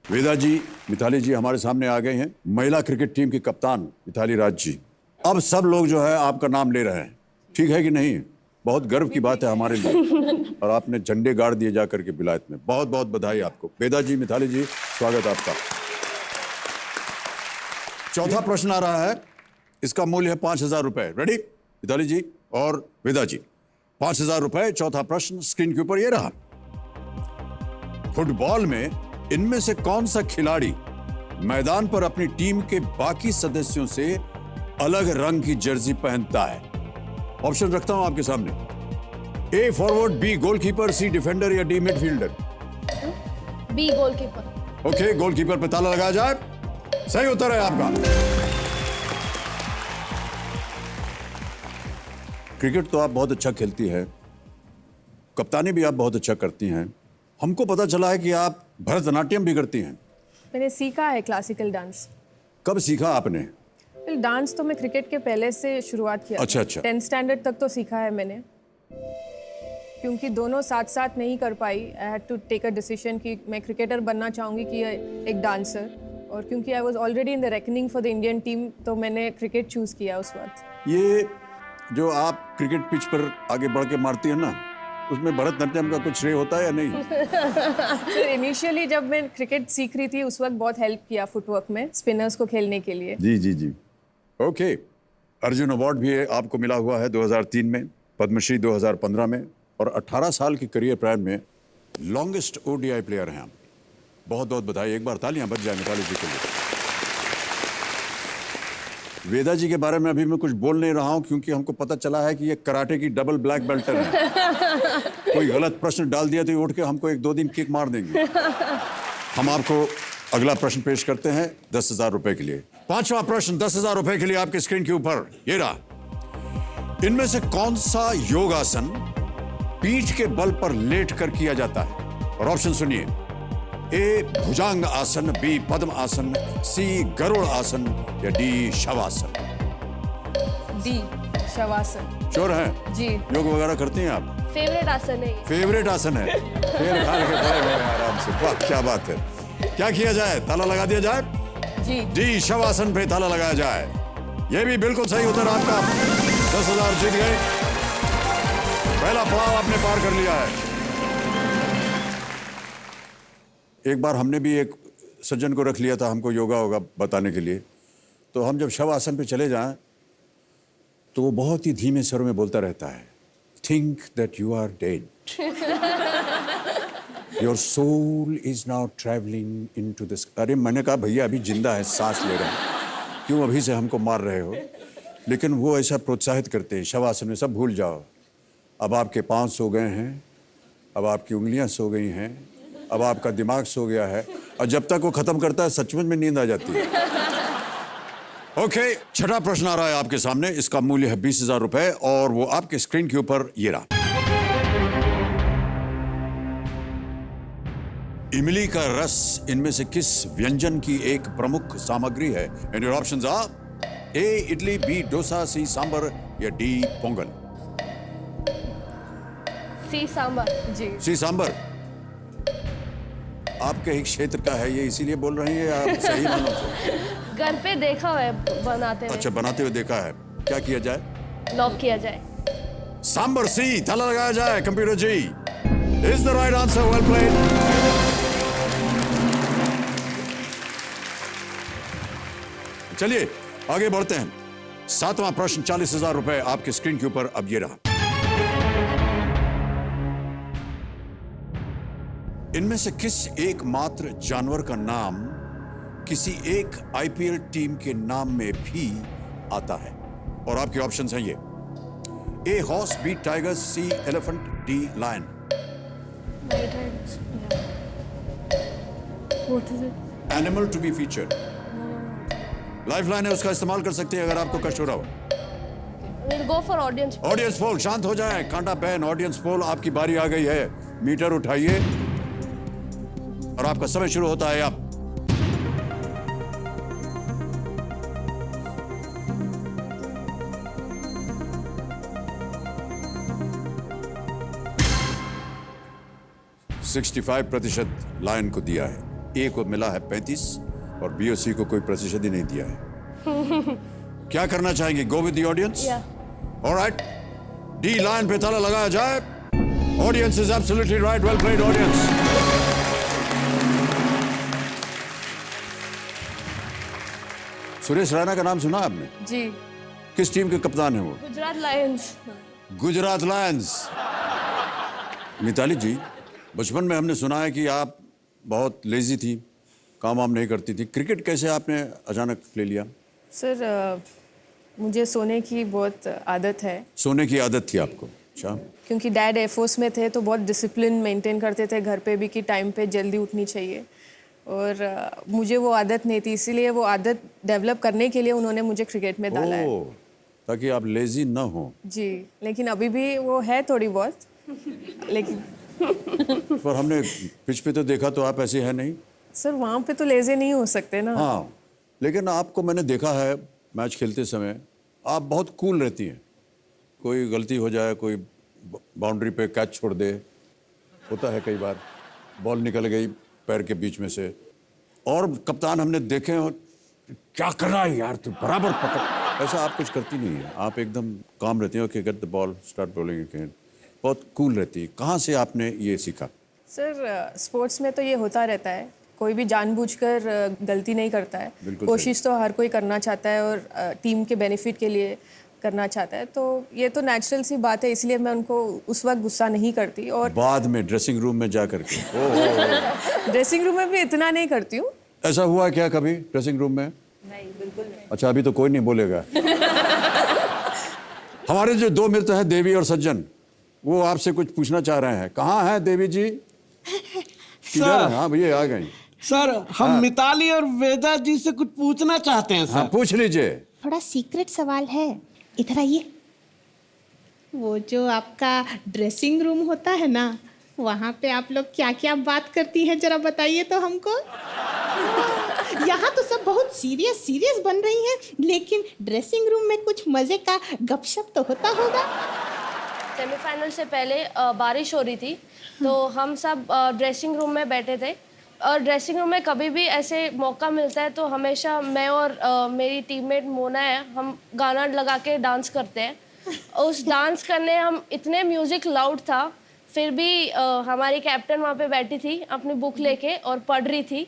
वेदा जी, मिताली जी हमारे सामने आ गए हैं। महिला क्रिकेट टीम की कप्तान मिताली राज जी। अब सब लोग जो है आपका नाम ले रहे हैं, ठीक है कि नहीं? बहुत गर्व की बात है हमारे लिए। और आपने झंडे गाड़ दिए जाकर के विलायत में। बहुत बहुत बधाई आपको। वेदा जी, मिताली जी, स्वागत आपका। चौथा प्रश्न आ रहा है, इसका मूल्य है 5000 रुपए। रेडी मिताली जी और वेदा जी? 5000 रुपए। चौथा प्रश्न स्क्रीन के ऊपर ये रहा। फुटबॉल में इनमें से कौन सा खिलाड़ी मैदान पर अपनी टीम के बाकी सदस्यों से अलग रंग की जर्सी पहनता है? ऑप्शन रखता हूं आपके सामने। A forward, B goalkeeper, C defender या D midfielder? B goalkeeper. Okay, goalkeeper पे ताला लगाया जाए। सही उत्तर है आपका। क्रिकेट तो आप बहुत अच्छा खेलती है, कप्तानी भी आप बहुत अच्छा करती हैं। हमको पता चला है कि आप भरतनाट्यम भी करती हैं। मैंने सीखा है क्लासिकल डांस। कब सीखा आपने? डांस तो मैं क्रिकेट के पहले से शुरुआत किया। अच्छा अच्छा। 10th स्टैंडर्ड तक तो सीखा है मैंने, क्योंकि दोनों साथ साथ नहीं कर पाई। I had to take a decision कि मैं क्रिकेटर बनना चाहूँगी कि एक डांसर, और क्योंकि I was already in the reckoning for the Indian team, तो मैंने क्रिकेट चूज़ किया उस वक्त। ये जो आप क्रिकेट पिच पर आगे बढ़ के मारती है ना, उसमें भरतनाट्यम का कुछ श्रेय होता है या नहीं? इनिशियली जब मैं क्रिकेट सीख रही थी उस वक्त बहुत हेल्प किया फुटवर्क में, स्पिनर्स को खेलने के लिए। जी जी जी। ओके। अर्जुन अवार्ड भी आपको मिला हुआ है 2003 में, पद्मश्री 2015 में, और 18 साल की करियर प्राइम में लॉन्गेस्ट ओडीआई प्लेयर हैं आप। बहुत बहुत बधाई, एक बार तालियां बज जाए मिताली जी के लिए। वेदा जी के बारे में अभी मैं कुछ बोल नहीं रहा हूं, क्योंकि हमको पता चला है कि ये कराटे की डबल ब्लैक बेल्टर है। कोई गलत प्रश्न डाल दिया तो ये उठ के हमको 1-2 दिन किक मार देंगे। हम आपको अगला प्रश्न पेश करते हैं 10,000 रुपए के लिए। 5वां प्रश्न 10,000 रुपए के लिए आपके स्क्रीन के ऊपर ये रहा। इनमें से कौन सा योगासन पीठ के बल पर लेट कर किया जाता है? और ऑप्शन सुनिए। ए भुजंग आसन, बी पद्म आसन, सी गरुड़ आसन, या D shavasana. D shavasana. Sure हैं? जी। योग वगैरह करती हैं आप? फेवरेट आसन है ये। फेवरेट आसन है। फिर खा के पड़े हुए हैं आराम से। वाह क्या बात है। क्या किया जाए? ताला लगा दिया जाए? जी। डी शवासन पे ताला लगाया जाए। यह भी बिल्कुल सही उत्तर आपका। 10,000 जीत गए। पहला पड़ाव आपने पार कर लिया है। एक बार हमने भी एक सज्जन को रख लिया था हमको योगा होगा बताने के लिए, तो हम जब शव आसन पे चले जाएं तो वो बहुत ही धीमे स्वर में बोलता रहता है, think that you are dead, your soul is now travelling into this. अरे मैंने कहा भैया अभी जिंदा है, सांस ले रहे हैं, क्यों अभी से हमको मार रहे हो? लेकिन वो ऐसा प्रोत्साहित करते हैं, शव आसन में सब भूल जाओ, अब आपके पाँव सो गए हैं, अब आपकी उंगलियां सो गई हैं, अब आपका दिमाग सो गया है। और जब तक वो खत्म करता है सचमुच में नींद आ जाती है। ओके, छठा प्रश्न आ रहा है आपके सामने। इसका मूल्य है 20,000 रुपए और वो आपके स्क्रीन के ऊपर ये रहा। इमली का रस इनमें से किस व्यंजन की एक प्रमुख सामग्री है? And your options are A idli, B dosa, C sambar, या डी पोंगल। सी सांबर। जी। सी सांबर आपके ही क्षेत्र का है ये, इसीलिए बोल रही हैं या आप सही मानो से? घर पे देखा है बनाते हुए। अच्छा, बनाते हुए देखा है। क्या किया जाए? लॉक किया जाए। सांबर सी, ताला लगाया जाए। Computer ji is the right answer, well played. चलिए आगे बढ़ते हैं। 7वां प्रश्न 40,000 रुपए आपके स्क्रीन के ऊपर अब ये रहा। इनमें से किस एकमात्र जानवर का नाम किसी एक आईपीएल टीम के नाम में भी आता है? और आपके ऑप्शंस हैं ये। A horse, B tiger, C elephant, D lion. Animal to be featured. Life line है, उसका इस्तेमाल कर सकते हैं अगर आपको कष्ट हो रहा हो। We'll go for audience poll. Audience poll, शांत हो जाए। कांटा पेन, ऑडियंस पोल, आपकी बारी आ गई है। मीटर उठाइए और आपका समय शुरू होता है। आप %65 लायन को दिया है, ए को मिला है 35 और बीओसी को कोई प्रतिशत ही नहीं दिया है। क्या करना चाहेंगे? Go with the audience? Alright, D lion पे ताला लगाया जाए। Audience is absolutely right, well played audience. Suresh Raina का नाम सुना आपने? जी। किस टीम के कप्तान हैं वो? गुजरात लायंस। गुजरात लायंस। मिताली जी, बचपन में हमने सुना है कि आप बहुत लेजी थी, काम वाम नहीं करती थी। क्रिकेट कैसे आपने अचानक ले लिया? सर मुझे सोने की बहुत आदत है। सोने की आदत थी आपको? अच्छा। क्योंकि डैड एयरफोर्स में थे तो बहुत डिसिप्लिन मेंटेन करते थे घर पे भी कि टाइम पे जल्दी उठनी चाहिए, और मुझे वो आदत नहीं थी, इसीलिए वो आदत डेवलप करने के लिए उन्होंने मुझे क्रिकेट में डाला है। ताकि आप लेजी ना हो। जी, लेकिन अभी भी वो है थोड़ी बहुत, लेकिन पर हमने पिच पे तो देखा तो आप ऐसे है नहीं। सर वहाँ पे तो लेजे नहीं हो सकते ना। हाँ, लेकिन आपको मैंने देखा है मैच खेलते समय आप बहुत कूल रहती हैं। कोई गलती हो जाए, कोई बाउंड्री पे कैच छोड़ दे, होता है कई बार, बॉल निकल गई पैर के बीच में से, और कप्तान हमने देखे हो क्या कर रहा है यार, तू बराबर पकड़, ऐसा आप कुछ करती नहीं है। आप एकदम काम रहती हो कि get the ball, start bowling again, बहुत कूल रहती है। कहाँ से आपने ये सीखा? सर स्पोर्ट्स में तो ये होता रहता है, कोई भी जानबूझकर गलती नहीं करता है। कोशिश तो हर कोई करना चाहता है और टीम के बेनिफिट के लिए करना चाहता है, तो ये तो नेचुरल सी बात है, इसलिए मैं उनको उस वक्त गुस्सा नहीं करती। और बाद में ड्रेसिंग रूम में जा करके ड्रेसिंग रूम में भी इतना नहीं करती हूँ। ऐसा हुआ क्या कभी ड्रेसिंग रूम में? नहीं, बिल्कुल नहीं। अच्छा, अभी तो कोई नहीं बोलेगा। हमारे जो दो मित्र हैं देवी और सज्जन, वो आपसे कुछ पूछना चाह रहे हैं। कहाँ हैं देवी जी? सर। हाँ भैया आ गई। सर हम मिताली और वेदा जी से कुछ पूछना चाहते हैं सर। हाँ पूछ लीजिए। थोड़ा सीक्रेट सवाल है, इधर आइए। वो जो आपका ड्रेसिंग रूम होता है ना, वहाँ पे आप लोग क्या क्या बात करती हैं, जरा बताइए तो हमको। यहाँ तो सब बहुत सीरियस बन रही हैं, लेकिन ड्रेसिंग रूम में कुछ मजे का गपशप तो होता होगा। सेमीफाइनल से पहले बारिश हो रही थी, तो हम सब ड्रेसिंग रूम में बैठे थे, और ड्रेसिंग रूम में कभी भी ऐसे मौका मिलता है तो हमेशा मैं और मेरी टीममेट मोना है, हम गाना लगा के डांस करते हैं। उस डांस करने हम इतने म्यूज़िक लाउड था, फिर भी हमारी कैप्टन वहाँ पे बैठी थी अपनी बुक लेके और पढ़ रही थी।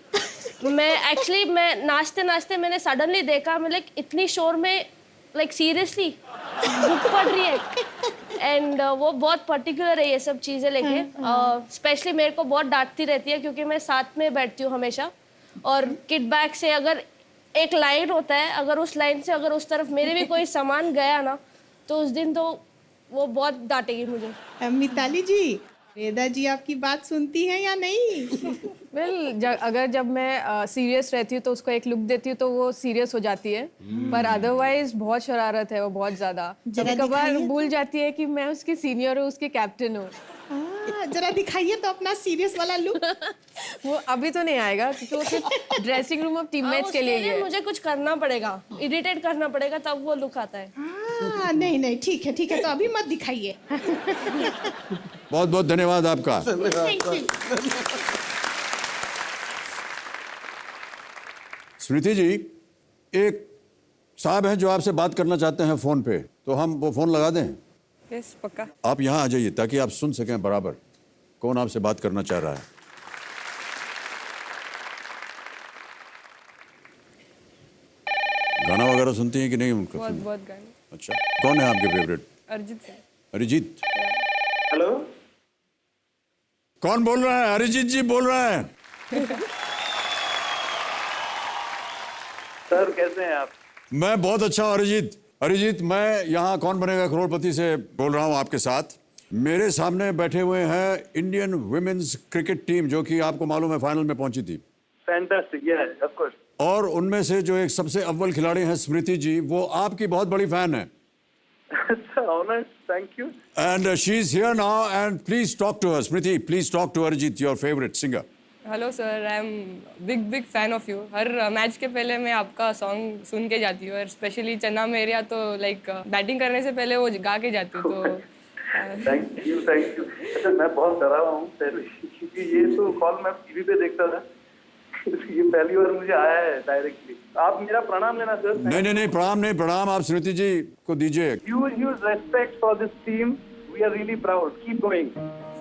मैं नाचते नाचते मैंने सडनली देखा, मैं इतनी शोर में सीरियसली बुक पढ़ रही है। एंड वो बहुत पर्टिकुलर है ये सब चीज़ें लेके, स्पेशली मेरे को बहुत डांटती रहती है क्योंकि मैं साथ में बैठती हूँ हमेशा, और किट बैग से अगर एक लाइन होता है, अगर उस लाइन से अगर उस तरफ मेरे भी कोई सामान गया ना, तो उस दिन तो वो बहुत डांटेगी मुझे। मिताली जी, वेदा जी आपकी बात सुनती हैं या नहीं? अगर जब मैं सीरियस रहती हूँ तो उसको एक लुक देती हूँ तो वो सीरियस हो जाती है, पर अदरवाइज बहुत शरारत है वो, बहुत ज़्यादा। कभी-कभार भूल जाती है कि मैं उसकी सीनियर हूँ, उसकी कैप्टन हूँ। जरा दिखाइए तो अपना सीरियस वाला लुक। वो अभी तो नहीं आएगा क्योंकि वो सिर्फ ड्रेसिंग रूम ऑफ टीममेट्स के लिए ही है। मुझे कुछ करना पड़ेगा, इरिटेट करना पड़ेगा, तब वो लुक आता है। नहीं, ठीक है, तो अभी मत दिखाइए। बहुत बहुत धन्यवाद आपका। स्मृति जी, एक साहब हैं जो आपसे बात करना चाहते हैं फोन पे, तो हम वो फोन लगा दें? यस, पक्का। आप यहाँ आ जाइए ताकि आप सुन सकें बराबर कौन आपसे बात करना चाह रहा है। गाना वगैरह सुनती हैं कि नहीं उनका? बहुत गाने। अच्छा, कौन है आपके फेवरेट? अरिजीत सिंह। अरिजीत? हेलो, कौन बोल रहा है? अरिजीत जी बोल रहा है। सर कैसे हैं आप? मैं बहुत अच्छा हूं अरिजीत, मैं यहाँ कौन बनेगा करोड़पति से बोल रहा हूँ आपके साथ। मेरे सामने बैठे हुए हैं इंडियन वुमेन्स क्रिकेट टीम, जो कि आपको मालूम है फाइनल में पहुंची थी। Fantastic, yes of course. और उनमें से जो एक सबसे अव्वल खिलाड़ी हैं स्मृति जी, वो आपकी बहुत बड़ी फैन है। अच्छा, honour, thank you. And she is here now and please talk to her. Smriti, please talk to Arijit, your favourite singer. Hello sir, I am big fan of you. हर मैच के पहले मैं आपका सॉन्ग सुन के जाती हूँ, और स्पेशली चन्ना मेरिया तो बैटिंग करने से पहले वो गा के जाती हूँ। तो थैंक यू। अच्छा, मैं बहुत डरा हुआ हूँ क्योंकि ये तो कॉल मैं टीवी पे देखता था, ये पहली बार मुझे आया है डायरेक्टली। आप मेरा प्रणाम लेना सर। नहीं, प्रणाम आप स्मृति जी को दीजिए। Huge respect for this team, we are really proud, keep going.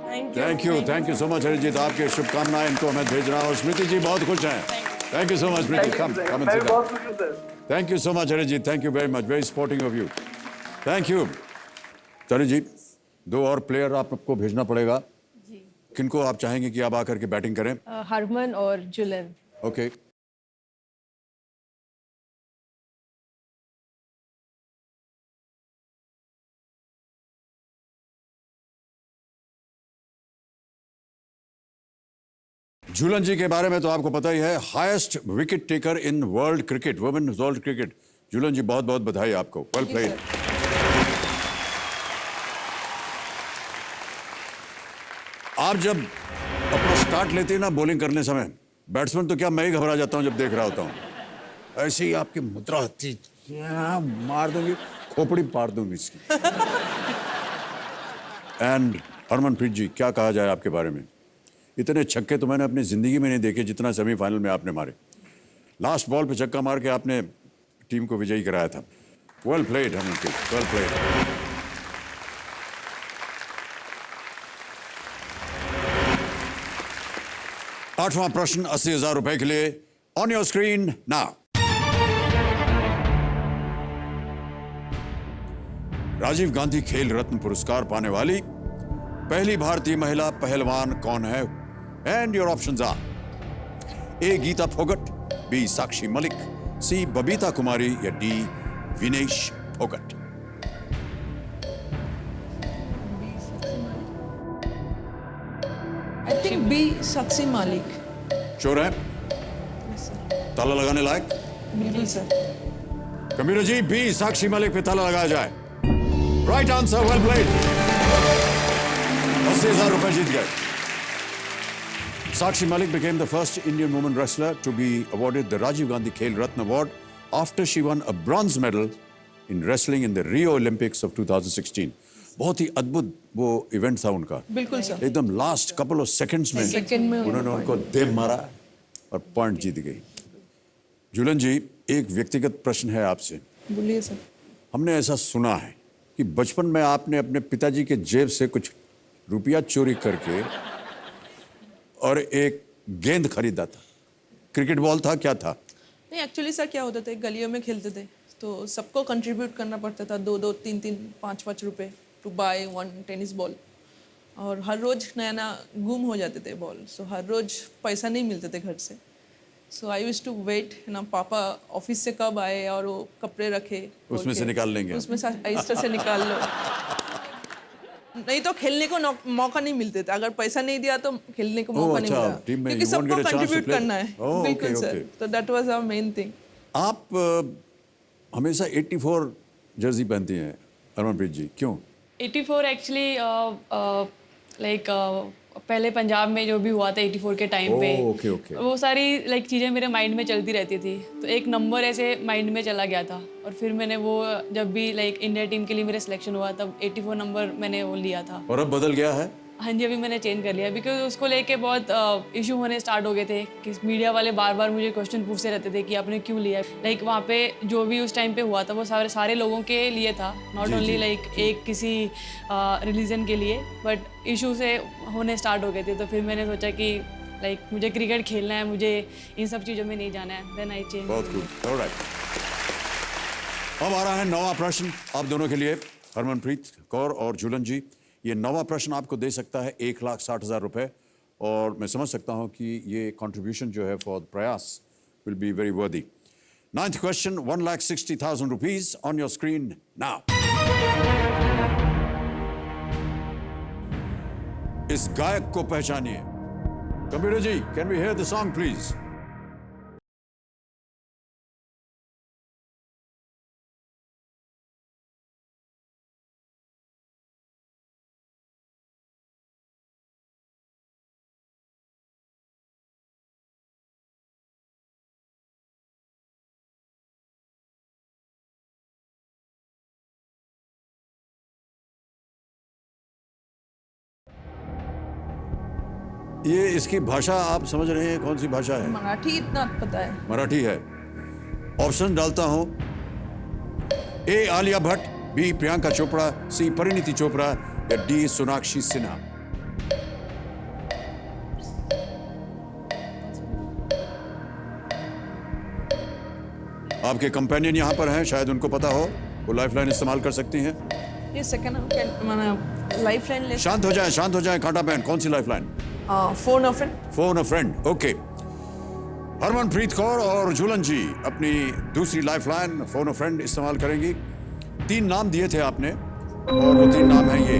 Thank you so much Arijit, आपके शुभकामनाएं इनको मैं भेज रहा हूँ। स्मृति जी बहुत खुश हैं। Thank you so much Smriti, come and sit down. Thank you so much Arijit, thank you very much, very supporting of you, thank you. चलिए जी, दो और प्लेयर आपको भेजना पड़ेगा। किनको आप चाहेंगे कि आप आकर के बैटिंग करें? हरमन और जुलन। ओके। झूलन जी के बारे में तो आपको पता ही है, highest wicket taker in world cricket, women world cricket. Jhulan ji बहुत बहुत बधाई आपको, वेल प्लेड। आप जब अपना स्टार्ट लेते हैं ना बॉलिंग करने समय, बैट्समैन तो क्या, मैं ही घबरा जाता हूं जब देख रहा होता हूं। ऐसे ही आपकी मुद्रा होती, क्या मार दूंगी, खोपड़ी पार दूंगी इसकी। एंड हरमनप्रीत जी, क्या कहा जाए आपके बारे में? इतने छक्के तो मैंने अपनी जिंदगी में नहीं देखे जितना सेमीफाइनल में आपने मारे। लास्ट बॉल पे छक्का मार के आपने टीम को विजयी कराया था। Well played Harmanpreet, well played. आठवां प्रश्न 80,000 रुपए के लिए on your screen now. Rajiv Gandhi Khel Ratna पुरस्कार पाने वाली पहली भारतीय महिला पहलवान कौन है? And your options are: A Geeta Phogat, B Sakshi Malik, C Babita Kumari या D Vinesh Phogat. I think B Sakshi Malik. Sure है? ताला लगाने लायक? बिल्कुल सर। कंप्यूटर जी, बी साक्षी मलिक पे ताला लगाया जाए। Right answer, well played. 80,000 रुपए जीत गए। Sakshi Malik became the first Indian woman wrestler to be awarded the Rajiv Gandhi Khel Ratna Award after she won a bronze medal in wrestling in the Rio Olympics of 2016. बहुत ही अद्भुत वो event था उनका। बिल्कुल sir. एकदम last couple of seconds में उन्होंने उनको देव मारा और पॉइंट जीत गई। जुलन जी, एक व्यक्तिगत प्रश्न है आपसे। बोलिए सर। हमने ऐसा सुना है कि बचपन में आपने अपने पिताजी के जेब से कुछ रुपया चोरी करके और एक गेंद खरीदा था। क्रिकेट बॉल था, क्या था? नहीं, एक्चुअली सर क्या होता था, गलियों में खेलते थे तो सबको कंट्रीब्यूट करना पड़ता था 2-2, 3-3, 5-5 रुपए टू बाय 1 टेनिस बॉल। और हर रोज नया गुम हो जाते थे बॉल, सो हर रोज पैसा नहीं मिलते थे घर से। सो आई यूज्ड टू वेट ना, पापा ऑफिस से कब आए और वो कपड़े रखे, उसमें से निकाल लेंगे, उसमें से इस तरह से निकाल लो। नहीं तो खेलने को मौका नहीं मिलते थे। अगर पैसा नहीं दिया तो खेलने को मौका नहीं मिला, क्योंकि सबको कंट्रीब्यूट करना है। बिल्कुल सर, तो that was our main thing. आप हमेशा 84 जर्सी पहनती हैं हरमनप्रीत जी, क्यों? 84 एक्चुअली लाइक पहले पंजाब में जो भी हुआ था 84 के टाइम पे, वो सारी लाइक चीज़ें मेरे माइंड में चलती रहती थी, तो एक नंबर ऐसे माइंड में चला गया था। और फिर मैंने वो जब भी लाइक इंडिया टीम के लिए मेरा सिलेक्शन हुआ तब 84 नंबर मैंने वो लिया था। और अब बदल गया है? हाँ जी, अभी मैंने चेंज कर लिया, बिकॉज उसको लेके बहुत इशू होने स्टार्ट हो गए थे कि मीडिया वाले बार बार मुझे क्वेश्चन पूछते रहते थे कि आपने क्यों लिया। लाइक वहाँ पे जो भी उस टाइम पे हुआ था वो सारे लोगों के लिए था, नॉट ओनली लाइक एक किसी रिलीजन के लिए, बट इशू से होने स्टार्ट हो गए थे। तो फिर मैंने सोचा कि लाइक मुझे क्रिकेट खेलना है, मुझे इन सब चीज़ों में नहीं जाना है, देन आई चेंज। बहुत गुड, ऑलराइट। अब आ रहा है नौवां प्रश्न आप दोनों के लिए, हरमनप्रीत कौर और जुलन जी। ये नौवां प्रश्न आपको दे सकता है 1,60,000 रुपए, और मैं समझ सकता हूं कि ये कंट्रीब्यूशन जो है फॉर प्रयास will be very worthy. 9th question, 1,60,000 rupees on your screen now. इस गायक को पहचानिए। Computer ji, can we hear the song please? ये इसकी भाषा आप समझ रहे हैं कौन सी भाषा है? मराठी इतना पता है। मराठी है। ऑप्शन डालता हूं: ए आलिया भट्ट, बी प्रियंका चोपड़ा, सी परिणीति चोपड़ा या डी सोनाक्षी सिन्हा। आपके कंपेनियन यहां पर हैं, शायद उनको पता हो, वो लाइफलाइन इस्तेमाल कर सकती हैं। ये सेकंड लाइफलाइन ले। शांत हो जाएं कांटा बहन, कौन सी lifeline? Phone a friend. Phone a friend, okay. Harmanpreet Kaur और जुलन जी अपनी दूसरी लाइफलाइन फोन अ फ्रेंड इस्तेमाल करेंगी। 3 नाम दिए थे आपने और वो 3 नाम हैं ये: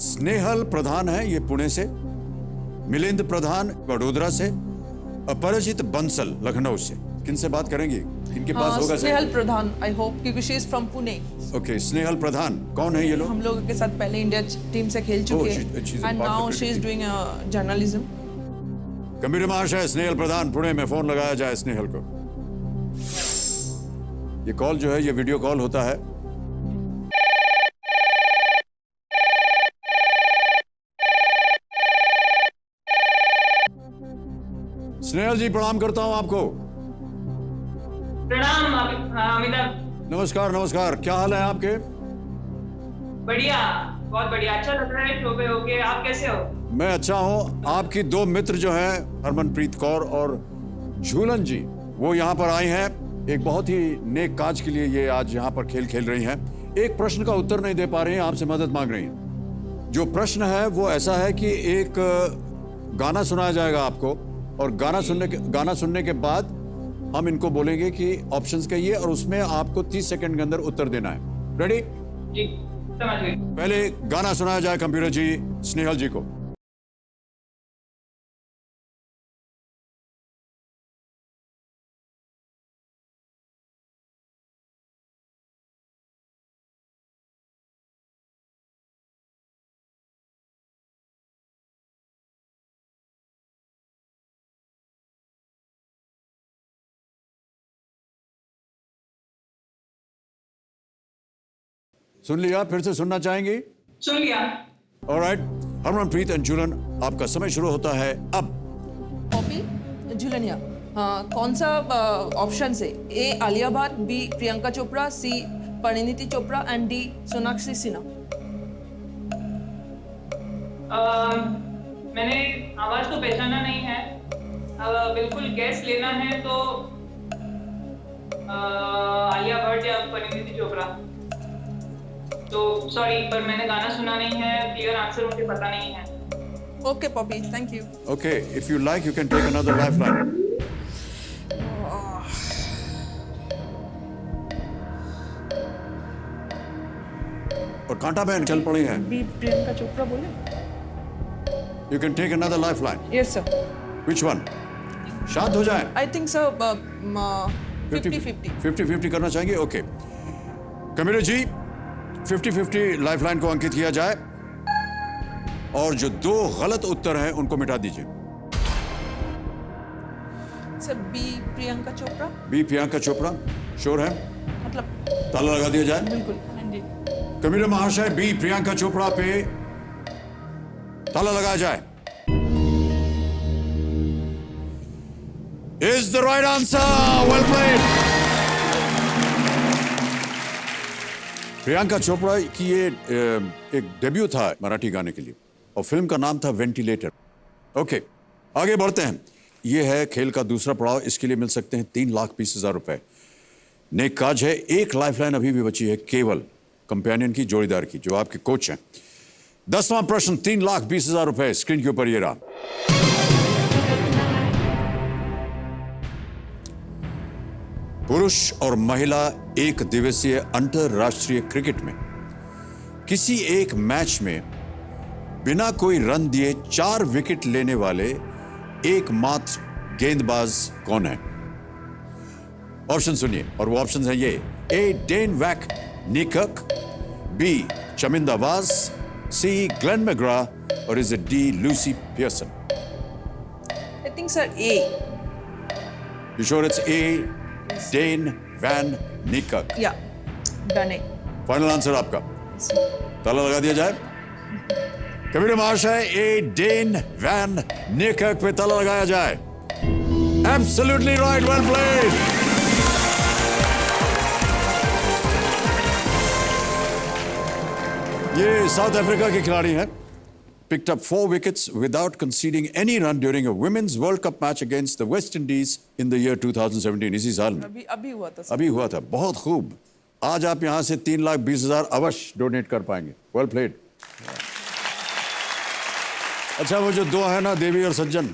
स्नेहल प्रधान है, ये पुणे से; मिलिंद प्रधान वडोदरा से; अपराजित बंसल लखनऊ से। किनसे बात करेंगी? किनके पास होगा? स्नेहल प्रधान, आई होप, क्योंकि she is from Pune. Okay, Snehal Pradhan कौन है ये लोग? हम लोगों के साथ पहले इंडिया टीम से खेल चुके हैं, and now she is doing journalism. गंभीर महाशय, स्नेहल प्रधान पुणे में, फोन लगाया जाए स्नेहल को। ये कॉल जो है ये वीडियो कॉल होता है। स्नेहल जी प्रणाम करता हूं आपको। प्रणाम अमिताभ। नमस्कार नमस्कार, क्या हाल है आपके? बढ़िया, बहुत बढ़िया, अच्छा लग रहा है शो पे होके। आप कैसे हो? मैं अच्छा हूं। आपकी दो मित्र जो हैं हरमनप्रीत कौर और झूलन जी, वो यहाँ पर आई हैं एक बहुत ही नेक काज के लिए। ये आज यहाँ पर खेल खेल रही हैं। एक प्रश्न का उत्तर नहीं दे पा रही हैं, आपसे मदद मांग रही हैं। जो प्रश्न है वो ऐसा है कि एक गाना सुनाया जाएगा आपको, और गाना सुनने के बाद हम इनको बोलेंगे कि ऑप्शंस कहिए, और उसमें आपको 30 सेकंड के अंदर उत्तर देना है। रेडी? जी, समझ गई। पहले गाना सुनाया जाए कंप्यूटर जी स्नेहल जी को। सुन लिया? फिर से सुनना चाहेंगे? सुन लिया। ऑलराइट, हरमनप्रीत एंड झूलन, आपका समय शुरू होता है अब। कॉपी झुलनिया। हाँ, कौन सा ऑप्शन से? A Alia Bhatt, B Priyanka Chopra, C Parineeti Chopra and D Sonakshi Sinha. मैंने आवाज तो पहचाना नहीं है। बिल्कुल गैस लेना है तो आलिया भट्ट या परिणीति चोपड़ा। तो सॉरी, पर मैंने गाना सुना नहीं है, क्लियर आंसर मुझे पता नहीं है। Okay Poppy, thank you. Okay, if you like you can take another lifeline. और कांटा बहन चल पड़ी हैं। बी प्रियंका चोपड़ा बोले। You can take another lifeline. Yes sir. Which one? शांत हो जाए। आई थिंक सर 50-50। 50-50 करना चाहेंगे? ओके कमिरो जी, 50-50 लाइफलाइन को अंकित किया जाए, और जो दो गलत उत्तर हैं उनको मिटा दीजिए। Sir B Priyanka Chopra. B Priyanka Chopra sure है? मतलब ताला लगा दिया जाए। बिल्कुल। हाँ जी। कमिरो महाशय, बी प्रियंका चोपड़ा पे ताला लगाया जाए। Is the right answer, well played. Priyanka Chopra की ये एक डेब्यू था मराठी गाने के लिए, और फिल्म का नाम था वेंटिलेटर। ओके, आगे बढ़ते हैं। ये है खेल का दूसरा पड़ाव। इसके लिए मिल सकते हैं 3,20,000 रुपए। नेक काज है। एक लाइफलाइन अभी भी बची है केवल कंपेनियन की, जोड़ीदार की, जो आपके कोच हैं। 10वां प्रश्न, 3,20,000 रुपए स्क्रीन के ऊपर ये रहा। पुरुष और महिला एक दिवसीय अंतरराष्ट्रीय क्रिकेट में किसी एक मैच में बिना कोई रन दिए 4 विकेट लेने वाले एकमात्र गेंदबाज कौन है? ऑप्शन सुनिए, और वो ऑप्शन है ये। A Dane van Niekerk, B Chaminda Vaas, C Glenn McGrath, और is it D Lucy Pearson? I think sir A. You sure it's A Dane van Niekerk? या डन है। फाइनल आंसर आपका? ताला लगा दिया जाए। कबीर महाशय, ए डेन वैन निकक पे ताला लगाया जाए। Absolutely right, well played. ये साउथ अफ्रीका के खिलाड़ी हैं। picked up 4 wickets without conceding any run during a women's World Cup match against the West Indies in the year 2017. इसी साल में अभी हुआ था। बहुत खूब। आज आप यहां से 3,20,000 अवश्य डोनेट कर पाएंगे। Well played. अच्छा, वो जो दो है ना, देवी और सज्जन,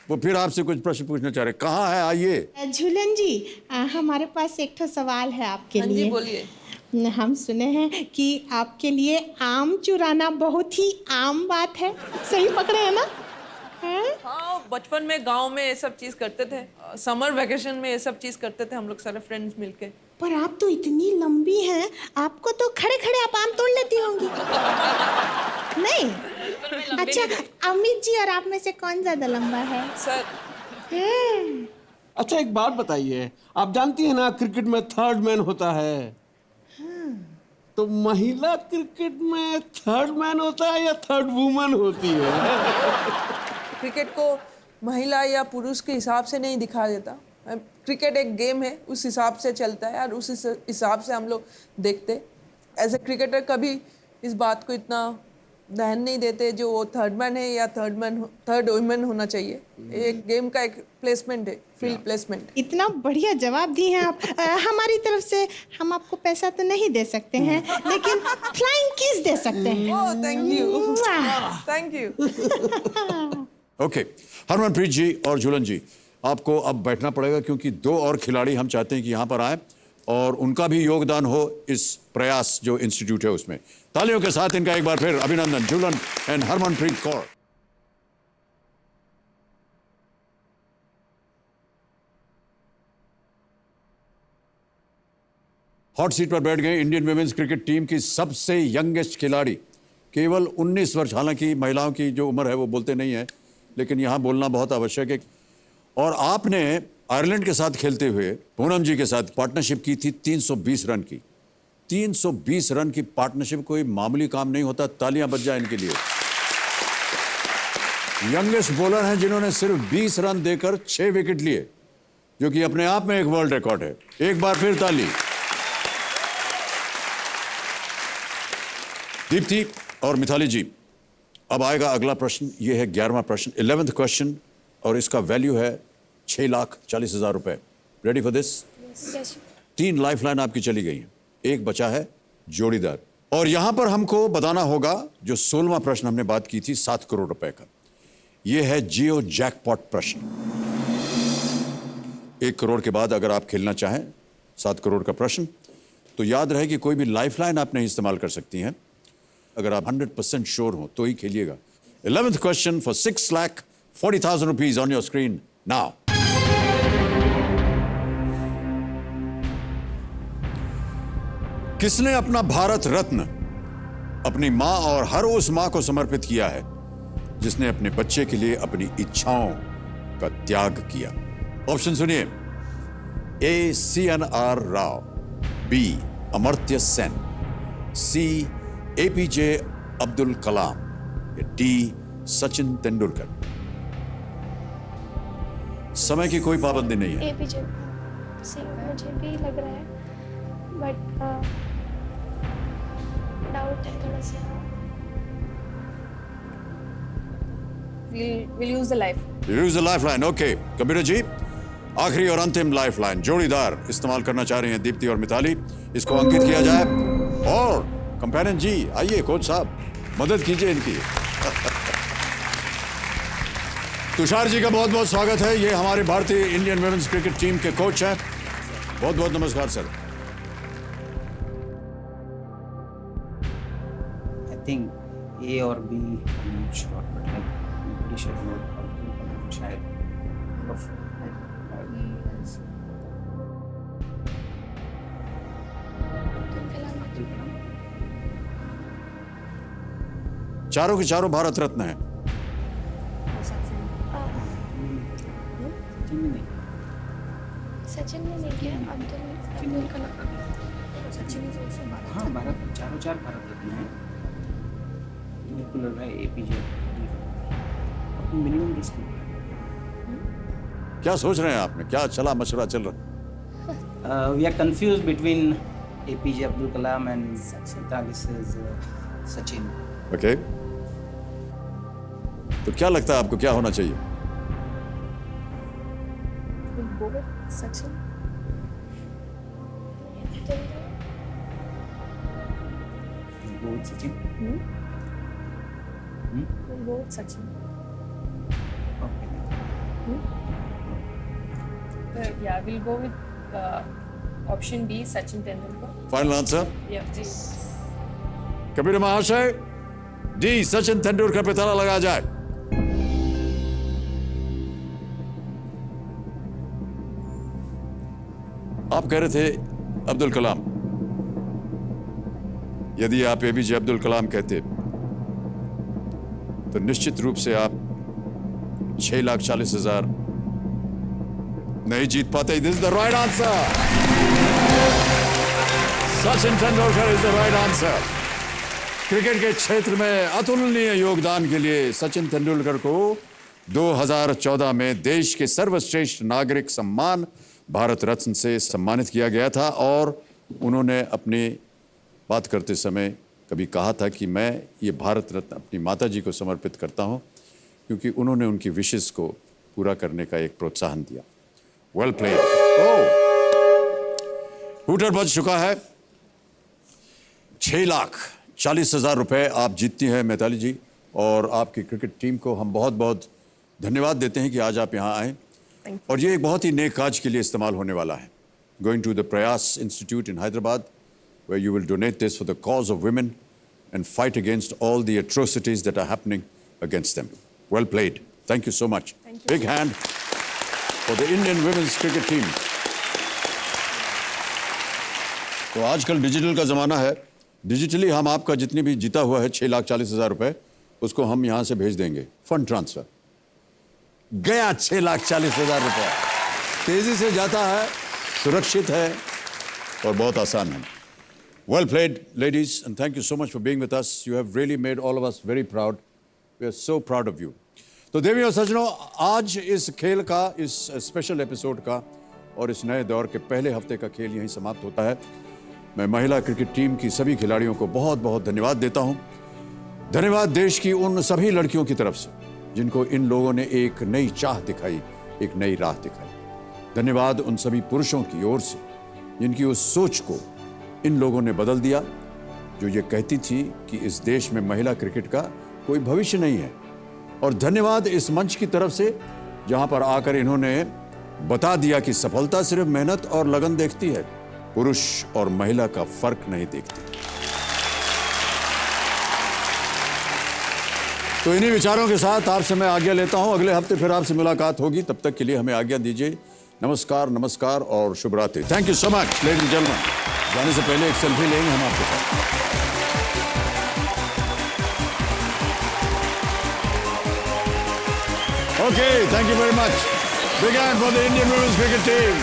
वो फिर आपसे कुछ प्रश्न पूछना चाह रहे। कहाँ है? आइए। झूलन जी, हमारे पास एक ठो सवाल है आपके लिए। बोलिए। हम सुने हैं कि आपके लिए आम चुराना बहुत ही आम बात है, सही पकड़े हैं ना? हाँ, बचपन में गांव में ये सब चीज करते थे। समर वेकेशन में ये सब चीज करते थे हम लोग सारे फ्रेंड्स मिलके। पर आप तो इतनी लंबी हैं, आपको तो खड़े खड़े आप आम तोड़ लेती होंगी। नहीं? अच्छा, अमित जी और आप में से कौन ज्यादा लंबा है? सर अच्छा एक बात बताइए, आप जानती हैं ना क्रिकेट में थर्ड मैन होता है। तो महिला क्रिकेट में थर्ड मैन होता है या थर्ड वुमन होती है? क्रिकेट को महिला या पुरुष के हिसाब से नहीं दिखा देता। क्रिकेट एक गेम है, उस हिसाब से चलता है और उस हिसाब से हम लोग देखते। एज ए क्रिकेटर कभी इस बात को इतना ध्यान नहीं देते जो वो थर्ड मैन है या थर्ड वुमेन होना चाहिए। एक गेम का एक प्लेसमेंट है, फील्ड प्लेसमेंट। इतना बढ़िया जवाब दिए हैं आप। हमारी तरफ से हम आपको पैसा तो नहीं दे सकते हैं, लेकिन फ्लाइंग किस दे सकते हैं। Oh thank you, thank you. Okay, Harmanpreet ji और झूलन जी, आपको अब बैठना पड़ेगा क्योंकि 2 और खिलाड़ी हम चाहते हैं कि यहाँ पर आए और उनका भी योगदान हो इस प्रयास जो इंस्टीट्यूट है उसमें। तालियों के साथ इनका एक बार फिर अभिनंदन, Jhulan and Harmanpreet Kaur. Hot seat पर बैठ गए इंडियन वुमेन्स क्रिकेट टीम की सबसे यंगेस्ट खिलाड़ी, केवल 19 वर्ष। हालांकि महिलाओं की जो उम्र है वो बोलते नहीं है, लेकिन यहाँ बोलना बहुत आवश्यक है। और आपने आयरलैंड के साथ खेलते हुए पूनम जी के साथ पार्टनरशिप की थी 320 रन की। 320 रन की पार्टनरशिप कोई मामूली काम नहीं होता। तालियां बज जाए इनके लिए। यंगेस्ट बॉलर हैं जिन्होंने सिर्फ 20 रन देकर 6 विकेट लिए, जो कि अपने आप में एक वर्ल्ड रिकॉर्ड है। एक बार फिर ताली। दीप्ति और मिताली जी, अब आएगा अगला प्रश्न। यह है 11वां प्रश्न, 11th क्वेश्चन, और इसका वैल्यू है 6,40,000 रुपए। Ready for this? 3 लाइफलाइन आपकी चली गई हैं, एक बचा है जोड़ीदार। और यहां पर हमको बताना होगा जो 16वां प्रश्न हमने बात की थी 7 करोड़ रुपए का, यह है जियो जैकपॉट प्रश्न। 1 करोड़ के बाद अगर आप खेलना चाहें 7 करोड़ का प्रश्न, तो याद रहे कि कोई भी लाइफलाइन आप नहीं इस्तेमाल कर सकती हैं। अगर आप 100% श्योर हो तो ही खेलिएगा। 11th question for 6,40,000 rupees on your screen now. किसने अपना भारत रत्न अपनी मां और हर उस मां को समर्पित किया है जिसने अपने बच्चे के लिए अपनी इच्छाओं का त्याग किया? ऑप्शन सुनिए। ए CNR राव, बी अमर्त्य सेन, सी APJ अब्दुल कलाम, डी सचिन तेंदुलकर। समय की कोई पाबंदी नहीं है। APJ मुझे भी लग रहा है, बट डाउट है थोड़ा सा। We'll use the life. Use the lifeline. Okay computer ji, आखिरी और अंतिम लाइफलाइन जोड़ीदार इस्तेमाल करना चाह रही हैं दीप्ति और मिताली। इसको अंकित किया जाए। और कंपेनियन जी आइए, कोच साहब मदद कीजिए इनकी। तुषार जी का बहुत बहुत स्वागत है। ये हमारे भारतीय इंडियन वुमेन्स क्रिकेट टीम के कोच हैं। बहुत बहुत नमस्कार sir. I think A or B, I'm not sure, but like I'm pretty sure शायद चारों के चारों भारत रत्न हैं। सचिन ने नहीं किया, अब्दुल कलाम। हाँ, भारत चार भारत रत्न हैं। बिल्कुल लग रहा है APJ मिनिमम रिस्क। क्या सोच रहे हैं आपने, क्या चला मशवरा चल रहा? We are confuse between APJ Abdul Kalam and Sachin. Okay, तो क्या लगता है आपको क्या होना चाहिए? Go with Sachin. Go with Sachin. We'll go with Sachin. Okay. Yeah, we'll go with option B, Sachin Tendulkar. Final answer? Yeah, जी। कबीर महाशय, डी सचिन तेंदुलकर पे ताला लगा जाए। आप कह रहे थे अब्दुल कलाम। यदि आप APJ अब्दुल कलाम कहते तो निश्चित रूप से आप 6,40,000 नहीं जीत पाते। This is the right answer. Sachin Tendulkar is the right answer. Cricket के क्षेत्र में अतुलनीय योगदान के लिए सचिन तेंदुलकर को 2014 में देश के सर्वश्रेष्ठ नागरिक सम्मान भारत रत्न से सम्मानित किया गया था। और उन्होंने अपनी बात करते समय कभी कहा था कि मैं ये भारत रत्न अपनी माताजी को समर्पित करता हूं, क्योंकि उन्होंने उनकी विशेष को पूरा करने का एक प्रोत्साहन दिया। Well played. हूटर बज चुका है। 6,40,000 रुपए आप जीतती हैं मिताली जी, और आपकी क्रिकेट टीम को हम बहुत बहुत धन्यवाद देते हैं कि आज आप यहाँ आए। और ये एक बहुत ही नेक काज के लिए इस्तेमाल होने वाला है। गोइंग टू द प्रयास institute in Hyderabad, where you will donate this for the cause of women and fight against all the atrocities that are happening against them. Well played. Thank you so much. Big hand for the Indian women's cricket team. तो आजकल digital का ज़माना है। Digitally हम आपका जितनी भी जीता हुआ है 6,40,000 रुपए, उसको हम यहाँ से भेज देंगे। फंड ट्रांसफर गया 6,40,000 रुपए। तेज़ी से जाता है, सुरक्षित है और बहुत आसान है। Well played, ladies, and thank you so much for being with us. You have really made all of us very proud. We are so proud of you. तो देवी और सज्जनों, आज इस खेल का, इस स्पेशल एपिसोड का और इस नए दौर के पहले हफ्ते का खेल यहीं समाप्त होता है। मैं महिला क्रिकेट टीम की सभी खिलाड़ियों को बहुत बहुत धन्यवाद देता हूं। धन्यवाद देश की उन सभी लड़कियों की तरफ से जिनको इन लोगों ने एक नई चाह दिखाई, एक नई राह दिखाई। धन्यवाद उन सभी पुरुषों की ओर से जिनकी उस सोच को इन लोगों ने बदल दिया, जो ये कहती थी कि इस देश में महिला क्रिकेट का कोई भविष्य नहीं है। और धन्यवाद इस मंच की तरफ से जहां पर आकर इन्होंने बता दिया कि सफलता सिर्फ मेहनत और लगन देखती है, पुरुष और महिला का फर्क नहीं देखती। तो इन्हीं विचारों के साथ आपसे मैं आज्ञा लेता हूं। अगले हफ्ते फिर आपसे मुलाकात होगी। तब तक के लिए हमें आज्ञा दीजिए। नमस्कार, नमस्कार और शुभ रात्रि। Thank you so much ladies and gentleman. जाने से पहले एक सेल्फी लेंगे हम आपके साथ। Okay, thank you very much. Big hand for the Indian women's cricket team.